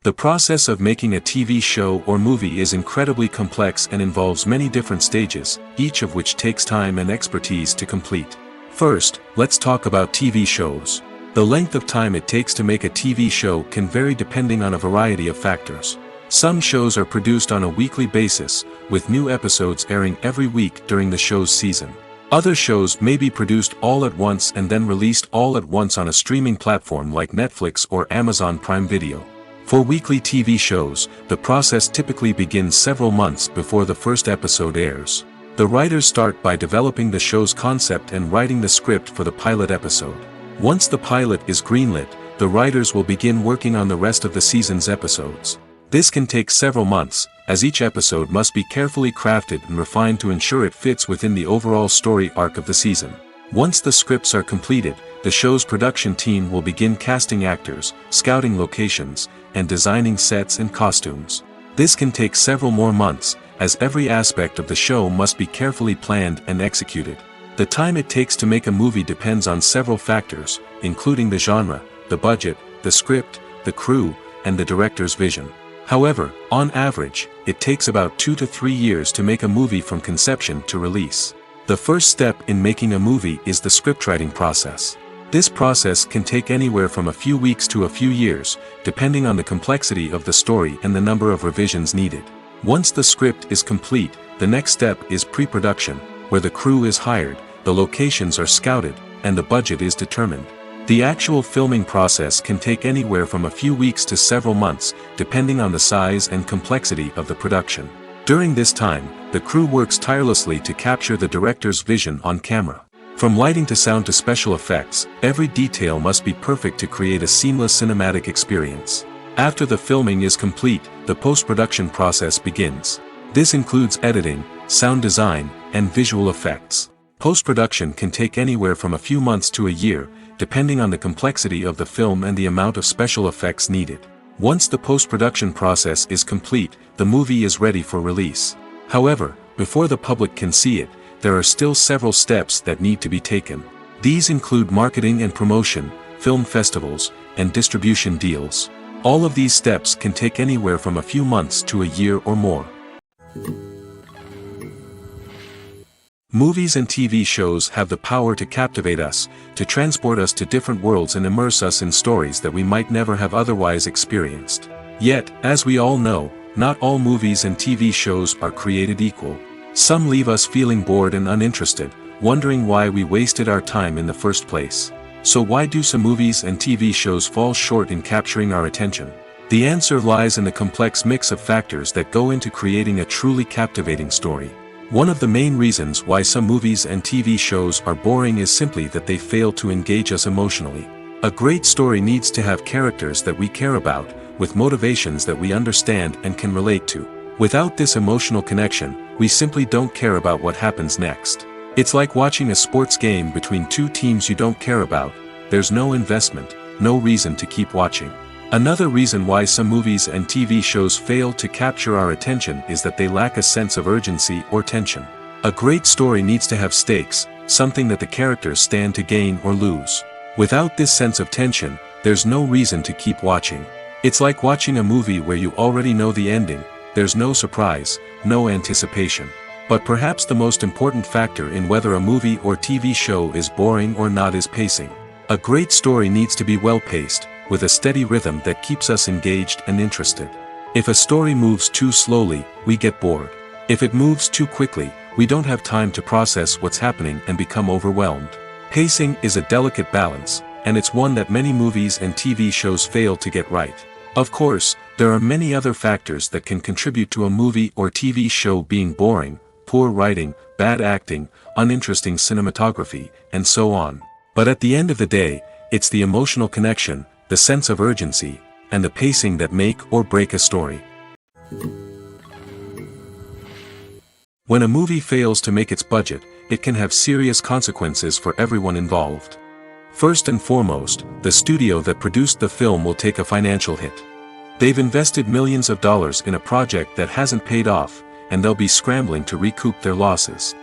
The process of making a TV show or movie is incredibly complex and involves many different stages, each of which takes time and expertise to complete. First, let's talk about TV shows. The length of time it takes to make a TV show can vary depending on a variety of factors. Some shows are produced on a weekly basis, with new episodes airing every week during the show's season. Other shows may be produced all at once and then released all at once on a streaming platform like Netflix or Amazon Prime Video. For weekly TV shows, the process typically begins several months before the first episode airs. The writers start by developing the show's concept and writing the script for the pilot episode. Once the pilot is greenlit, the writers will begin working on the rest of the season's episodes. This can take several months, as each episode must be carefully crafted and refined to ensure it fits within the overall story arc of the season. Once the scripts are completed, the show's production team will begin casting actors, scouting locations, and designing sets and costumes. This can take several more months, as every aspect of the show must be carefully planned and executed. The time it takes to make a movie depends on several factors, including the genre, the budget, the script, the crew, and the director's vision. However, on average, it takes about 2 to 3 years to make a movie from conception to release. The first step in making a movie is the scriptwriting process. This process can take anywhere from a few weeks to a few years, depending on the complexity of the story and the number of revisions needed. Once the script is complete, the next step is pre-production, where the crew is hired, the locations are scouted, and the budget is determined. The actual filming process can take anywhere from a few weeks to several months, depending on the size and complexity of the production. During this time, the crew works tirelessly to capture the director's vision on camera. From lighting to sound to special effects, every detail must be perfect to create a seamless cinematic experience. After the filming is complete, the post-production process begins. This includes editing, sound design, and visual effects. Post-production can take anywhere from a few months to a year, depending on the complexity of the film and the amount of special effects needed. Once the post-production process is complete, the movie is ready for release. However, before the public can see it, there are still several steps that need to be taken. These include marketing and promotion, film festivals, and distribution deals. All of these steps can take anywhere from a few months to a year or more. Movies and TV shows have the power to captivate us, to transport us to different worlds and immerse us in stories that we might never have otherwise experienced. Yet, as we all know, not all movies and TV shows are created equal. Some leave us feeling bored and uninterested, wondering why we wasted our time in the first place. So why do some movies and TV shows fall short in capturing our attention? The answer lies in the complex mix of factors that go into creating a truly captivating story. One of the main reasons why some movies and TV shows are boring is simply that they fail to engage us emotionally. A great story needs to have characters that we care about, with motivations that we understand and can relate to. Without this emotional connection, we simply don't care about what happens next. It's like watching a sports game between two teams you don't care about. There's no investment, no reason to keep watching. Another reason why some movies and TV shows fail to capture our attention is that they lack a sense of urgency or tension. A great story needs to have stakes, something that the characters stand to gain or lose. Without this sense of tension, there's no reason to keep watching. It's like watching a movie where you already know the ending, there's no surprise, no anticipation. But perhaps the most important factor in whether a movie or TV show is boring or not is pacing. A great story needs to be well-paced, with a steady rhythm that keeps us engaged and interested. If a story moves too slowly, we get bored. If it moves too quickly, we don't have time to process what's happening and become overwhelmed. Pacing is a delicate balance, and it's one that many movies and TV shows fail to get right. Of course, there are many other factors that can contribute to a movie or TV show being boring: poor writing, bad acting, uninteresting cinematography, and so on. But at the end of the day, it's the emotional connection, the sense of urgency, and the pacing that make or break a story. When a movie fails to make its budget, it can have serious consequences for everyone involved. First and foremost, the studio that produced the film will take a financial hit. They've invested millions of dollars in a project that hasn't paid off, and they'll be scrambling to recoup their losses.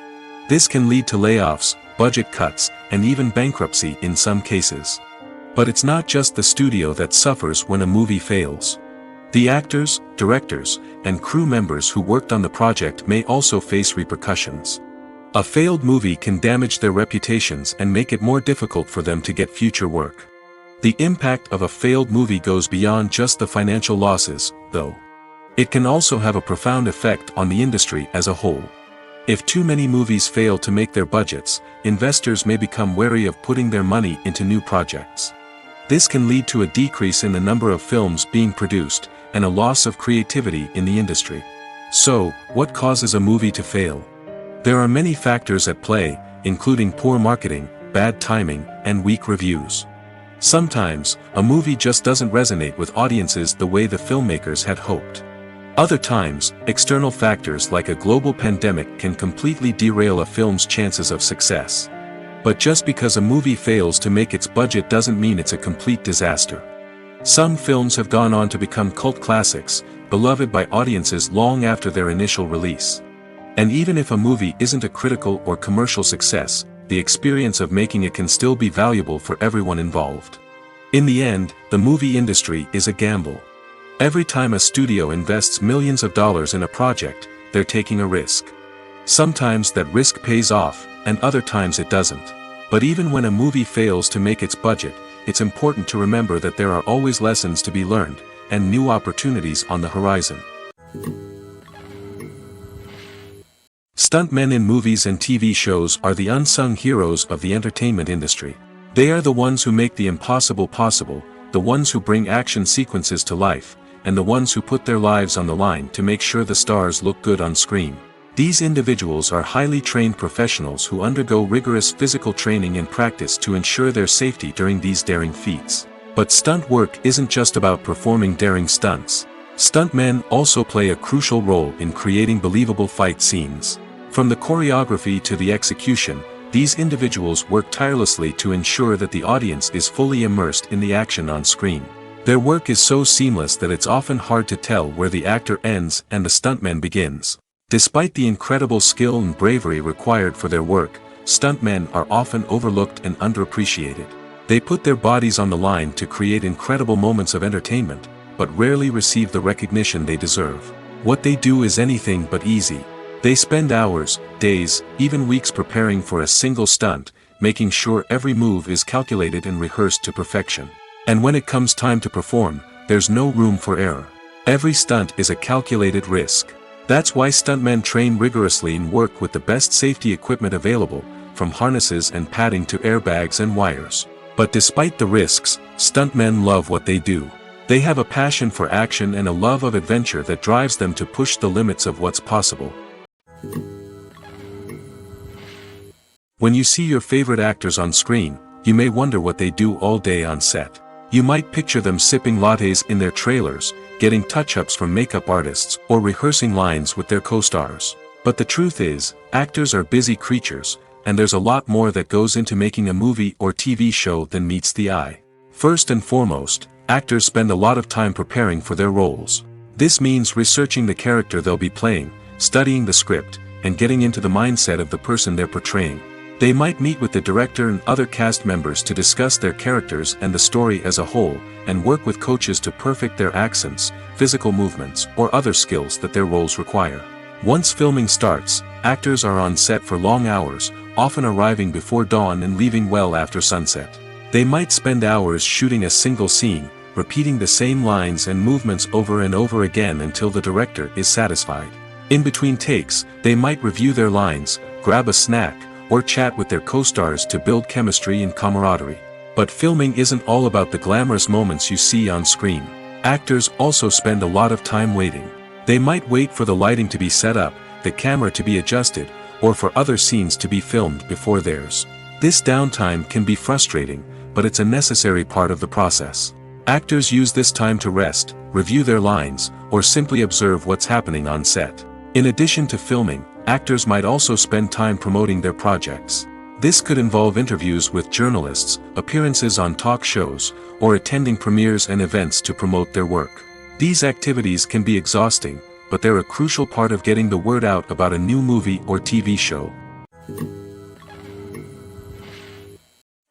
This can lead to layoffs, budget cuts, and even bankruptcy in some cases. But it's not just the studio that suffers when a movie fails. The actors, directors, and crew members who worked on the project may also face repercussions. A failed movie can damage their reputations and make it more difficult for them to get future work. The impact of a failed movie goes beyond just the financial losses, though. It can also have a profound effect on the industry as a whole. If too many movies fail to make their budgets, investors may become wary of putting their money into new projects. This can lead to a decrease in the number of films being produced, and a loss of creativity in the industry. So, what causes a movie to fail? There are many factors at play, including poor marketing, bad timing, and weak reviews. Sometimes, a movie just doesn't resonate with audiences the way the filmmakers had hoped. Other times, external factors like a global pandemic can completely derail a film's chances of success. But just because a movie fails to make its budget doesn't mean it's a complete disaster. Some films have gone on to become cult classics, beloved by audiences long after their initial release. And even if a movie isn't a critical or commercial success, the experience of making it can still be valuable for everyone involved. In the end, the movie industry is a gamble. Every time a studio invests millions of dollars in a project, they're taking a risk. Sometimes that risk pays off, and other times it doesn't. But even when a movie fails to make its budget, it's important to remember that there are always lessons to be learned, and new opportunities on the horizon. Stuntmen in movies and TV shows are the unsung heroes of the entertainment industry. They are the ones who make the impossible possible, the ones who bring action sequences to life, and the ones who put their lives on the line to make sure the stars look good on screen. These individuals are highly trained professionals who undergo rigorous physical training and practice to ensure their safety during these daring feats. But stunt work isn't just about performing daring stunts. Stuntmen also play a crucial role in creating believable fight scenes. From the choreography to the execution, these individuals work tirelessly to ensure that the audience is fully immersed in the action on screen. Their work is so seamless that it's often hard to tell where the actor ends and the stuntman begins. Despite the incredible skill and bravery required for their work, stuntmen are often overlooked and underappreciated. They put their bodies on the line to create incredible moments of entertainment, but rarely receive the recognition they deserve. What they do is anything but easy. They spend hours, days, even weeks preparing for a single stunt, making sure every move is calculated and rehearsed to perfection. And when it comes time to perform, there's no room for error. Every stunt is a calculated risk. That's why stuntmen train rigorously and work with the best safety equipment available, from harnesses and padding to airbags and wires. But despite the risks, stuntmen love what they do. They have a passion for action and a love of adventure that drives them to push the limits of what's possible. When you see your favorite actors on screen, you may wonder what they do all day on set. You might picture them sipping lattes in their trailers, getting touch-ups from makeup artists, or rehearsing lines with their co-stars. But the truth is, actors are busy creatures, and there's a lot more that goes into making a movie or TV show than meets the eye. First and foremost, actors spend a lot of time preparing for their roles. This means researching the character they'll be playing, studying the script, and getting into the mindset of the person they're portraying. They might meet with the director and other cast members to discuss their characters and the story as a whole, and work with coaches to perfect their accents, physical movements, or other skills that their roles require. Once filming starts, actors are on set for long hours, often arriving before dawn and leaving well after sunset. They might spend hours shooting a single scene, repeating the same lines and movements over and over again until the director is satisfied. In between takes, they might review their lines, grab a snack, or chat with their co-stars to build chemistry and camaraderie. But filming isn't all about the glamorous moments you see on screen. Actors also spend a lot of time waiting. They might wait for the lighting to be set up, the camera to be adjusted, or for other scenes to be filmed before theirs. This downtime can be frustrating, but it's a necessary part of the process. Actors use this time to rest, review their lines, or simply observe what's happening on set. In addition to filming, actors might also spend time promoting their projects. This could involve interviews with journalists, appearances on talk shows, or attending premieres and events to promote their work. These activities can be exhausting, but they're a crucial part of getting the word out about a new movie or TV show.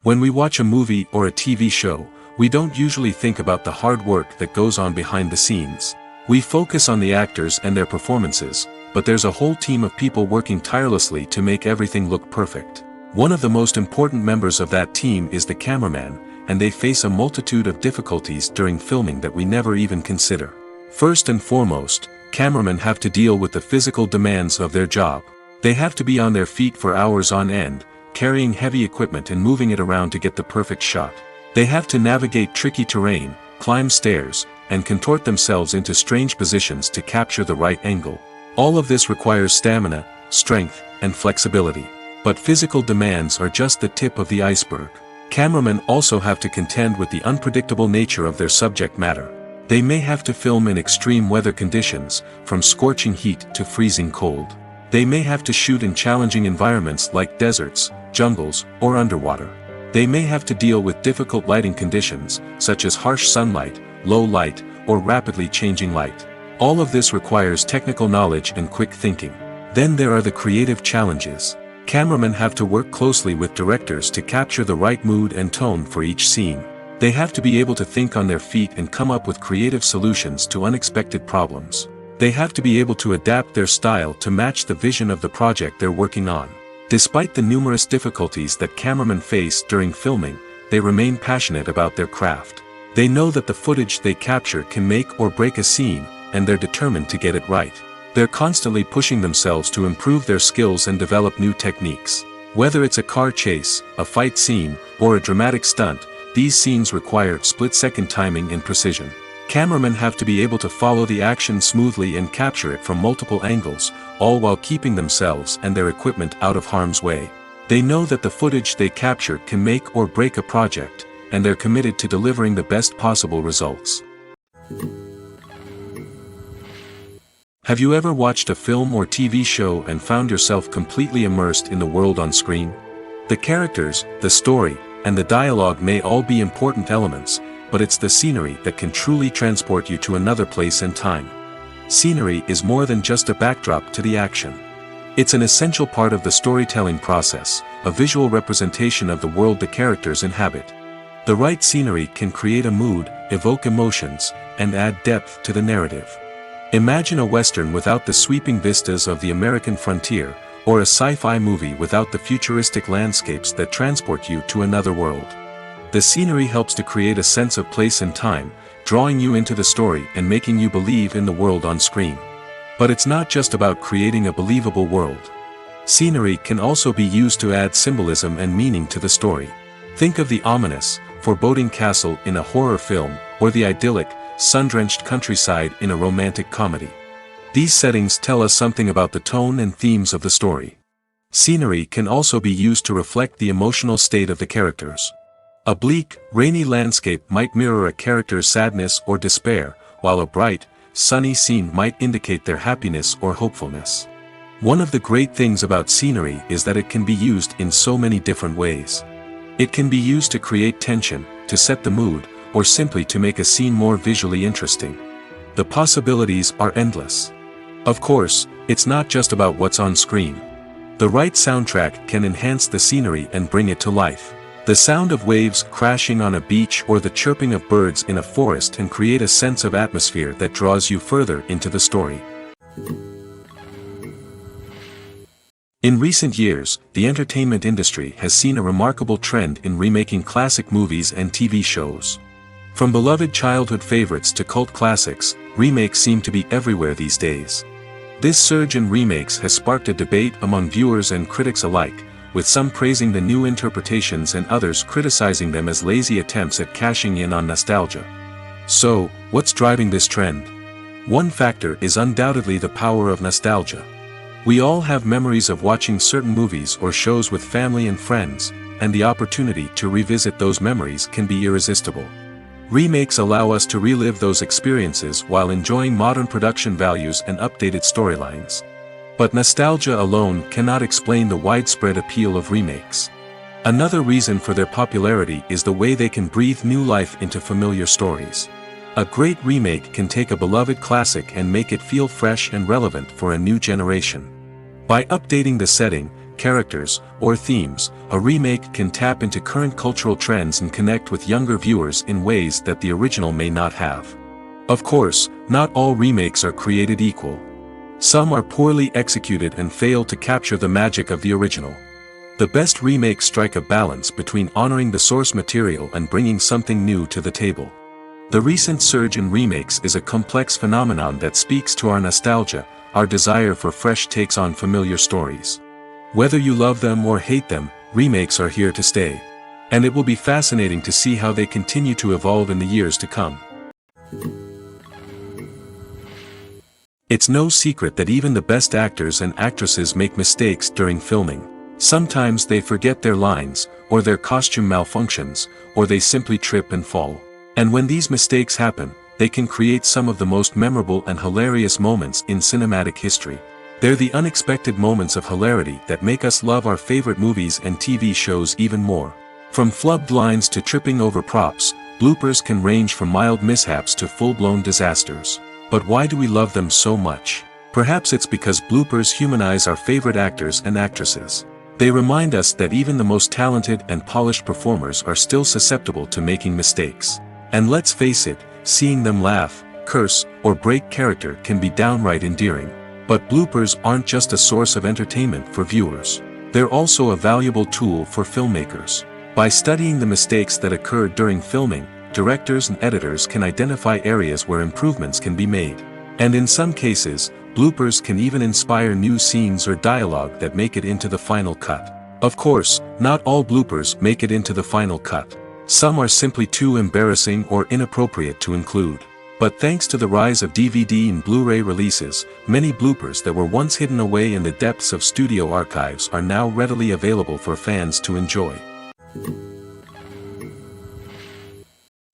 When we watch a movie or a TV show, we don't usually think about the hard work that goes on behind the scenes. We focus on the actors and their performances, but there's a whole team of people working tirelessly to make everything look perfect. One of the most important members of that team is the cameraman, and they face a multitude of difficulties during filming that we never even consider. First and foremost, cameramen have to deal with the physical demands of their job. They have to be on their feet for hours on end, carrying heavy equipment and moving it around to get the perfect shot. They have to navigate tricky terrain, climb stairs, and contort themselves into strange positions to capture the right angle. All of this requires stamina, strength, and flexibility. But physical demands are just the tip of the iceberg. Cameramen also have to contend with the unpredictable nature of their subject matter. They may have to film in extreme weather conditions, from scorching heat to freezing cold. They may have to shoot in challenging environments like deserts, jungles, or underwater. They may have to deal with difficult lighting conditions, such as harsh sunlight, low light, or rapidly changing light. All of this requires technical knowledge and quick thinking. Then there are the creative challenges. Cameramen have to work closely with directors to capture the right mood and tone for each scene. They have to be able to think on their feet and come up with creative solutions to unexpected problems. They have to be able to adapt their style to match the vision of the project they're working on. Despite the numerous difficulties that cameramen face during filming, they remain passionate about their craft. They know that the footage they capture can make or break a scene, and they're determined to get it right. They're constantly pushing themselves to improve their skills and develop new techniques. Whether it's a car chase, a fight scene, or a dramatic stunt, these scenes require split-second timing and precision. Cameramen have to be able to follow the action smoothly and capture it from multiple angles, all while keeping themselves and their equipment out of harm's way. They know that the footage they capture can make or break a project, and they're committed to delivering the best possible results. Have you ever watched a film or TV show and found yourself completely immersed in the world on screen? The characters, the story, and the dialogue may all be important elements, but it's the scenery that can truly transport you to another place and time. Scenery is more than just a backdrop to the action. It's an essential part of the storytelling process, a visual representation of the world the characters inhabit. The right scenery can create a mood, evoke emotions, and add depth to the narrative. Imagine a Western without the sweeping vistas of the American frontier, or a sci-fi movie without the futuristic landscapes that transport you to another world. The scenery helps to create a sense of place and time, drawing you into the story and making you believe in the world on screen. But it's not just about creating a believable world. Scenery can also be used to add symbolism and meaning to the story. Think of the ominous, foreboding castle in a horror film, or the idyllic, sun-drenched countryside in a romantic comedy. These settings tell us something about the tone and themes of the story. Scenery can also be used to reflect the emotional state of the characters. A bleak, rainy landscape might mirror a character's sadness or despair, while a bright, sunny scene might indicate their happiness or hopefulness. One of the great things about scenery is that it can be used in so many different ways. It can be used to create tension, to set the mood, or simply to make a scene more visually interesting. The possibilities are endless. Of course, it's not just about what's on screen. The right soundtrack can enhance the scenery and bring it to life. The sound of waves crashing on a beach or the chirping of birds in a forest can create a sense of atmosphere that draws you further into the story. In recent years, the entertainment industry has seen a remarkable trend in remaking classic movies and TV shows. From beloved childhood favorites to cult classics, remakes seem to be everywhere these days. This surge in remakes has sparked a debate among viewers and critics alike, with some praising the new interpretations and others criticizing them as lazy attempts at cashing in on nostalgia. So, what's driving this trend? One factor is undoubtedly the power of nostalgia. We all have memories of watching certain movies or shows with family and friends, and the opportunity to revisit those memories can be irresistible. Remakes allow us to relive those experiences while enjoying modern production values and updated storylines. But nostalgia alone cannot explain the widespread appeal of remakes. Another reason for their popularity is the way they can breathe new life into familiar stories. A great remake can take a beloved classic and make it feel fresh and relevant for a new generation. By updating the setting, characters, or themes, a remake can tap into current cultural trends and connect with younger viewers in ways that the original may not have. Of course, not all remakes are created equal. Some are poorly executed and fail to capture the magic of the original. The best remakes strike a balance between honoring the source material and bringing something new to the table. The recent surge in remakes is a complex phenomenon that speaks to our nostalgia, our desire for fresh takes on familiar stories. Whether you love them or hate them, remakes are here to stay. And it will be fascinating to see how they continue to evolve in the years to come. It's no secret that even the best actors and actresses make mistakes during filming. Sometimes they forget their lines, or their costume malfunctions, or they simply trip and fall. And when these mistakes happen, they can create some of the most memorable and hilarious moments in cinematic history. They're the unexpected moments of hilarity that make us love our favorite movies and TV shows even more. From flubbed lines to tripping over props, bloopers can range from mild mishaps to full-blown disasters. But why do we love them so much? Perhaps it's because bloopers humanize our favorite actors and actresses. They remind us that even the most talented and polished performers are still susceptible to making mistakes. And let's face it, seeing them laugh, curse, or break character can be downright endearing. But bloopers aren't just a source of entertainment for viewers. They're also a valuable tool for filmmakers. By studying the mistakes that occurred during filming, directors and editors can identify areas where improvements can be made. And in some cases, bloopers can even inspire new scenes or dialogue that make it into the final cut. Of course, not all bloopers make it into the final cut. Some are simply too embarrassing or inappropriate to include. But thanks to the rise of DVD and Blu-ray releases, many bloopers that were once hidden away in the depths of studio archives are now readily available for fans to enjoy.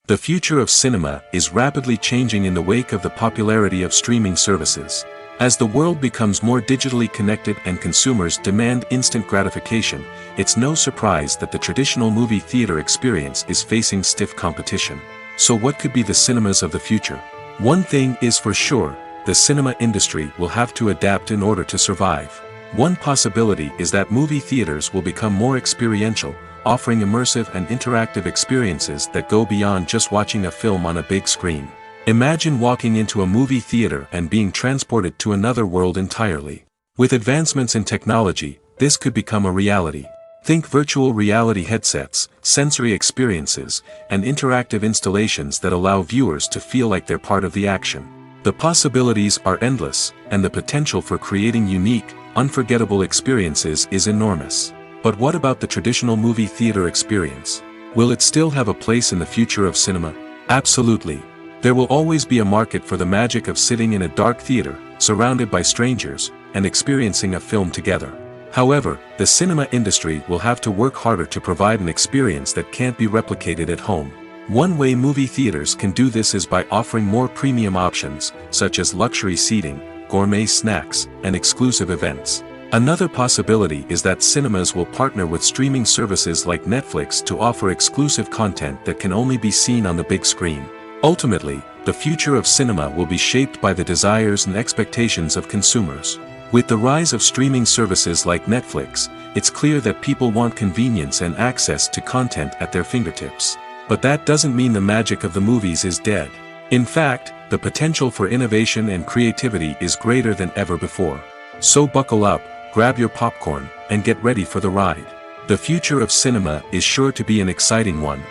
The future of cinema is rapidly changing in the wake of the popularity of streaming services. As the world becomes more digitally connected and consumers demand instant gratification, it's no surprise that the traditional movie theater experience is facing stiff competition. So what could be the cinemas of the future? One thing is for sure, the cinema industry will have to adapt in order to survive. One possibility is that movie theaters will become more experiential, offering immersive and interactive experiences that go beyond just watching a film on a big screen. Imagine walking into a movie theater and being transported to another world entirely. With advancements in technology, this could become a reality. Think virtual reality headsets, sensory experiences, and interactive installations that allow viewers to feel like they're part of the action. The possibilities are endless, and the potential for creating unique, unforgettable experiences is enormous. But what about the traditional movie theater experience? Will it still have a place in the future of cinema? Absolutely. There will always be a market for the magic of sitting in a dark theater, surrounded by strangers, and experiencing a film together. However, the cinema industry will have to work harder to provide an experience that can't be replicated at home. One way movie theaters can do this is by offering more premium options, such as luxury seating, gourmet snacks, and exclusive events. Another possibility is that cinemas will partner with streaming services like Netflix to offer exclusive content that can only be seen on the big screen. Ultimately, the future of cinema will be shaped by the desires and expectations of consumers. With the rise of streaming services like Netflix, it's clear that people want convenience and access to content at their fingertips. But that doesn't mean the magic of the movies is dead. In fact, the potential for innovation and creativity is greater than ever before. So buckle up, grab your popcorn, and get ready for the ride. The future of cinema is sure to be an exciting one.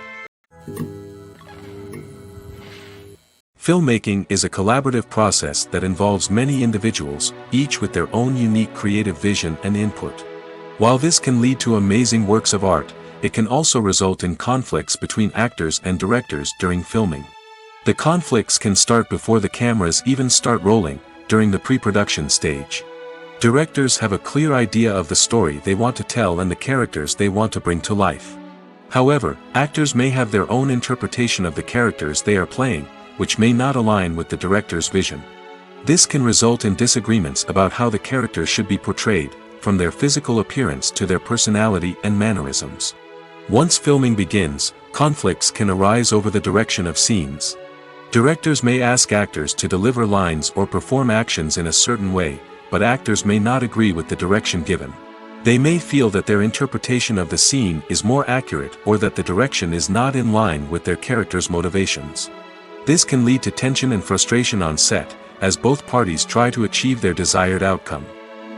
Filmmaking is a collaborative process that involves many individuals, each with their own unique creative vision and input. While this can lead to amazing works of art, it can also result in conflicts between actors and directors during filming. The conflicts can start before the cameras even start rolling, during the pre-production stage. Directors have a clear idea of the story they want to tell and the characters they want to bring to life. However, actors may have their own interpretation of the characters they are playing, which may not align with the director's vision. This can result in disagreements about how the character should be portrayed, from their physical appearance to their personality and mannerisms. Once filming begins, conflicts can arise over the direction of scenes. Directors may ask actors to deliver lines or perform actions in a certain way, but actors may not agree with the direction given. They may feel that their interpretation of the scene is more accurate or that the direction is not in line with their character's motivations. This can lead to tension and frustration on set, as both parties try to achieve their desired outcome.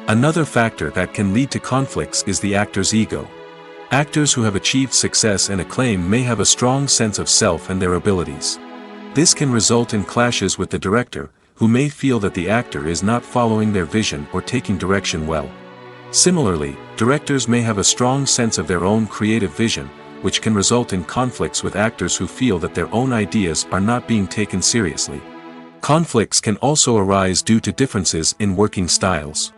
Another factor that can lead to conflicts is the actor's ego. Actors who have achieved success and acclaim may have a strong sense of self and their abilities. This can result in clashes with the director, who may feel that the actor is not following their vision or taking direction well. Similarly, directors may have a strong sense of their own creative vision, which can result in conflicts with actors who feel that their own ideas are not being taken seriously. Conflicts can also arise due to differences in working styles.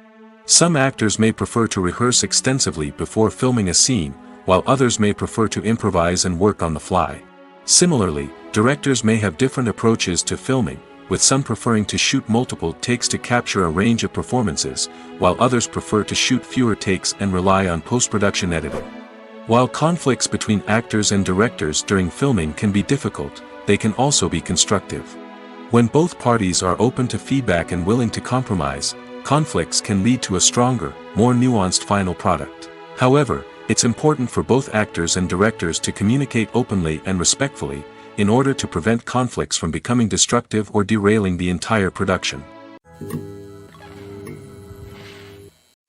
Some actors may prefer to rehearse extensively before filming a scene, while others may prefer to improvise and work on the fly. Similarly, directors may have different approaches to filming, with some preferring to shoot multiple takes to capture a range of performances, while others prefer to shoot fewer takes and rely on post-production editing. While conflicts between actors and directors during filming can be difficult, they can also be constructive. When both parties are open to feedback and willing to compromise, conflicts can lead to a stronger, more nuanced final product. However, it's important for both actors and directors to communicate openly and respectfully, in order to prevent conflicts from becoming destructive or derailing the entire production.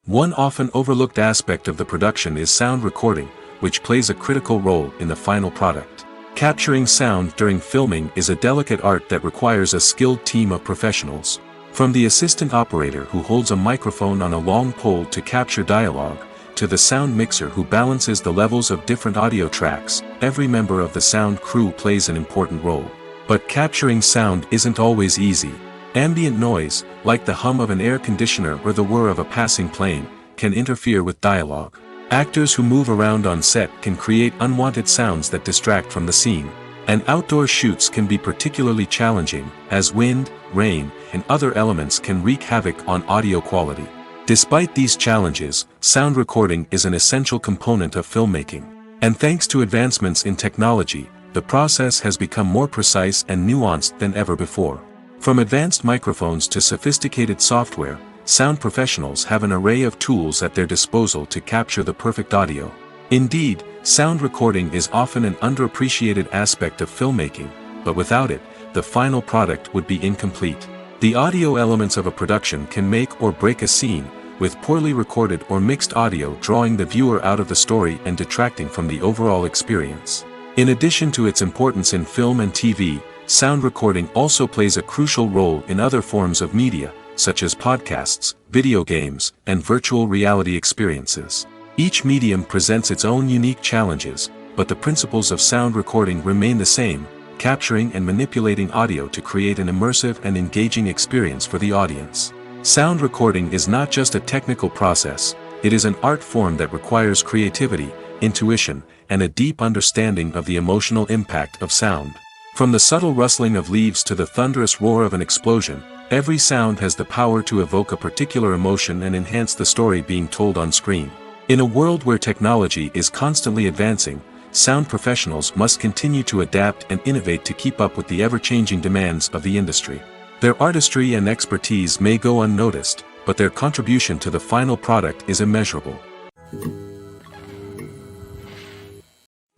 One often overlooked aspect of the production is sound recording, which plays a critical role in the final product. Capturing sound during filming is a delicate art that requires a skilled team of professionals. From the assistant operator who holds a microphone on a long pole to capture dialogue, to the sound mixer who balances the levels of different audio tracks, every member of the sound crew plays an important role. But capturing sound isn't always easy. Ambient noise, like the hum of an air conditioner or the whir of a passing plane, can interfere with dialogue. Actors who move around on set can create unwanted sounds that distract from the scene. And outdoor shoots can be particularly challenging, as wind, rain, and other elements can wreak havoc on audio quality. Despite these challenges, sound recording is an essential component of filmmaking. And thanks to advancements in technology, the process has become more precise and nuanced than ever before. From advanced microphones to sophisticated software, sound professionals have an array of tools at their disposal to capture the perfect audio. Indeed, sound recording is often an underappreciated aspect of filmmaking, but without it, the final product would be incomplete. The audio elements of a production can make or break a scene, with poorly recorded or mixed audio drawing the viewer out of the story and detracting from the overall experience. In addition to its importance in film and TV, sound recording also plays a crucial role in other forms of media, such as podcasts, video games, and virtual reality experiences. Each medium presents its own unique challenges, but the principles of sound recording remain the same, capturing and manipulating audio to create an immersive and engaging experience for the audience. Sound recording is not just a technical process, it is an art form that requires creativity, intuition, and a deep understanding of the emotional impact of sound. From the subtle rustling of leaves to the thunderous roar of an explosion, every sound has the power to evoke a particular emotion and enhance the story being told on screen. In a world where technology is constantly advancing, sound professionals must continue to adapt and innovate to keep up with the ever-changing demands of the industry. Their artistry and expertise may go unnoticed, but their contribution to the final product is immeasurable.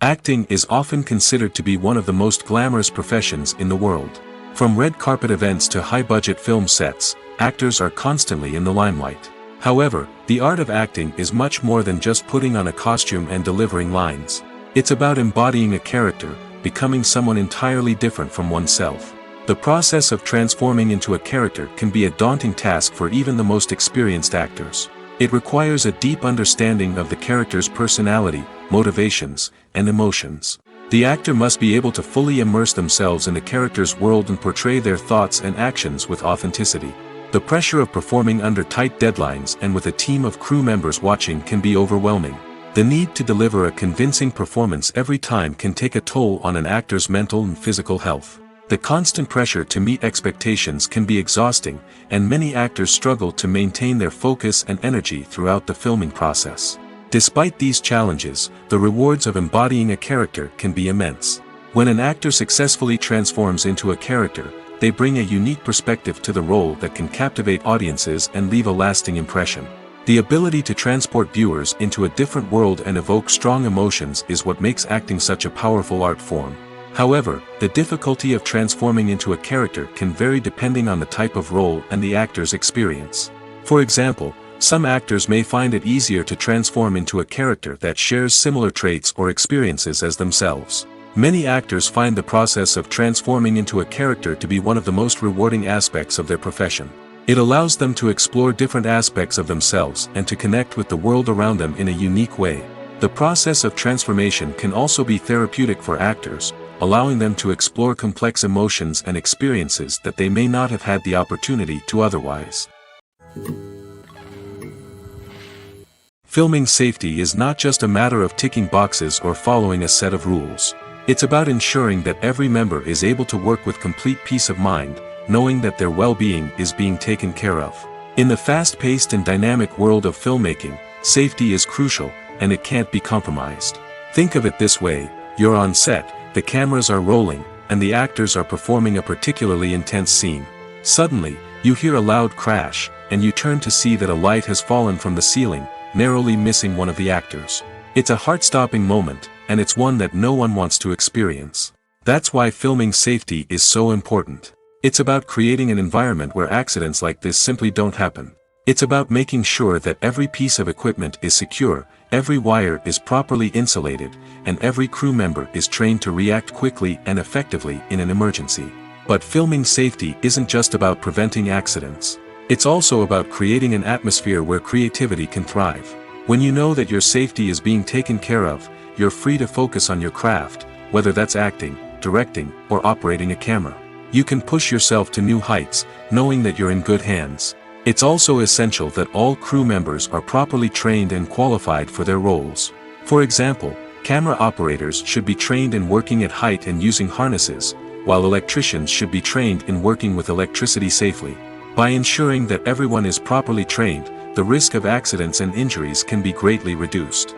Acting is often considered to be one of the most glamorous professions in the world. From red carpet events to high-budget film sets, actors are constantly in the limelight. However, the art of acting is much more than just putting on a costume and delivering lines. It's about embodying a character, becoming someone entirely different from oneself. The process of transforming into a character can be a daunting task for even the most experienced actors. It requires a deep understanding of the character's personality, motivations, and emotions. The actor must be able to fully immerse themselves in the character's world and portray their thoughts and actions with authenticity. The pressure of performing under tight deadlines and with a team of crew members watching can be overwhelming. The need to deliver a convincing performance every time can take a toll on an actor's mental and physical health. The constant pressure to meet expectations can be exhausting, and many actors struggle to maintain their focus and energy throughout the filming process. Despite these challenges, the rewards of embodying a character can be immense. When an actor successfully transforms into a character, they bring a unique perspective to the role that can captivate audiences and leave a lasting impression. The ability to transport viewers into a different world and evoke strong emotions is what makes acting such a powerful art form. However, the difficulty of transforming into a character can vary depending on the type of role and the actor's experience. For example, some actors may find it easier to transform into a character that shares similar traits or experiences as themselves. Many actors find the process of transforming into a character to be one of the most rewarding aspects of their profession. It allows them to explore different aspects of themselves and to connect with the world around them in a unique way. The process of transformation can also be therapeutic for actors, allowing them to explore complex emotions and experiences that they may not have had the opportunity to otherwise. Filming safety is not just a matter of ticking boxes or following a set of rules. It's about ensuring that every member is able to work with complete peace of mind, knowing that their well-being is being taken care of. In the fast-paced and dynamic world of filmmaking, safety is crucial, and it can't be compromised. Think of it this way: you're on set, the cameras are rolling, and the actors are performing a particularly intense scene. Suddenly, you hear a loud crash, and you turn to see that a light has fallen from the ceiling, narrowly missing one of the actors. It's a heart-stopping moment, and it's one that no one wants to experience. That's why filming safety is so important. It's about creating an environment where accidents like this simply don't happen. It's about making sure that every piece of equipment is secure, every wire is properly insulated, and every crew member is trained to react quickly and effectively in an emergency. But filming safety isn't just about preventing accidents. It's also about creating an atmosphere where creativity can thrive. When you know that your safety is being taken care of, you're free to focus on your craft, whether that's acting, directing, or operating a camera. You can push yourself to new heights, knowing that you're in good hands. It's also essential that all crew members are properly trained and qualified for their roles. For example, camera operators should be trained in working at height and using harnesses, while electricians should be trained in working with electricity safely. By ensuring that everyone is properly trained, the risk of accidents and injuries can be greatly reduced.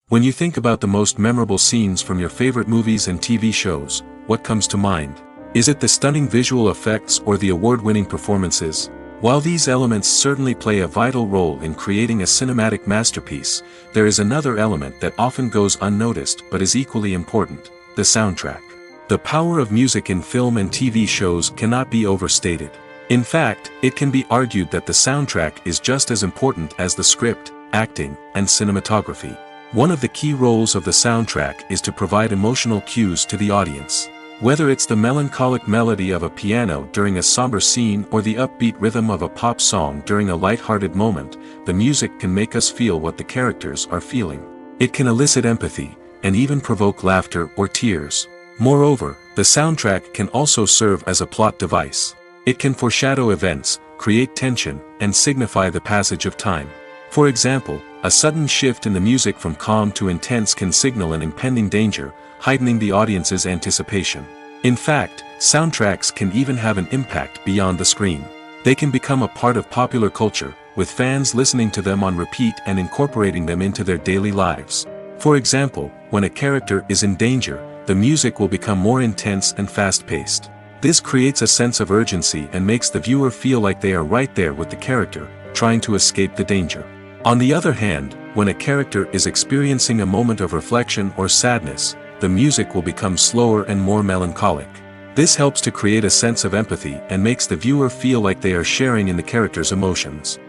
When you think about the most memorable scenes from your favorite movies and TV shows, what comes to mind? Is it the stunning visual effects or the award-winning performances? While these elements certainly play a vital role in creating a cinematic masterpiece, there is another element that often goes unnoticed but is equally important: the soundtrack. The power of music in film and TV shows cannot be overstated. In fact, it can be argued that the soundtrack is just as important as the script, acting, and cinematography. One of the key roles of the soundtrack is to provide emotional cues to the audience. Whether it's the melancholic melody of a piano during a somber scene or the upbeat rhythm of a pop song during a light-hearted moment, the music can make us feel what the characters are feeling. It can elicit empathy, and even provoke laughter or tears. Moreover, the soundtrack can also serve as a plot device. It can foreshadow events, create tension, and signify the passage of time. For example, a sudden shift in the music from calm to intense can signal an impending danger, heightening the audience's anticipation. In fact, soundtracks can even have an impact beyond the screen. They can become a part of popular culture, with fans listening to them on repeat and incorporating them into their daily lives. For example, when a character is in danger, the music will become more intense and fast-paced. This creates a sense of urgency and makes the viewer feel like they are right there with the character, trying to escape the danger. On the other hand, when a character is experiencing a moment of reflection or sadness, the music will become slower and more melancholic. This helps to create a sense of empathy and makes the viewer feel like they are sharing in the character's emotions.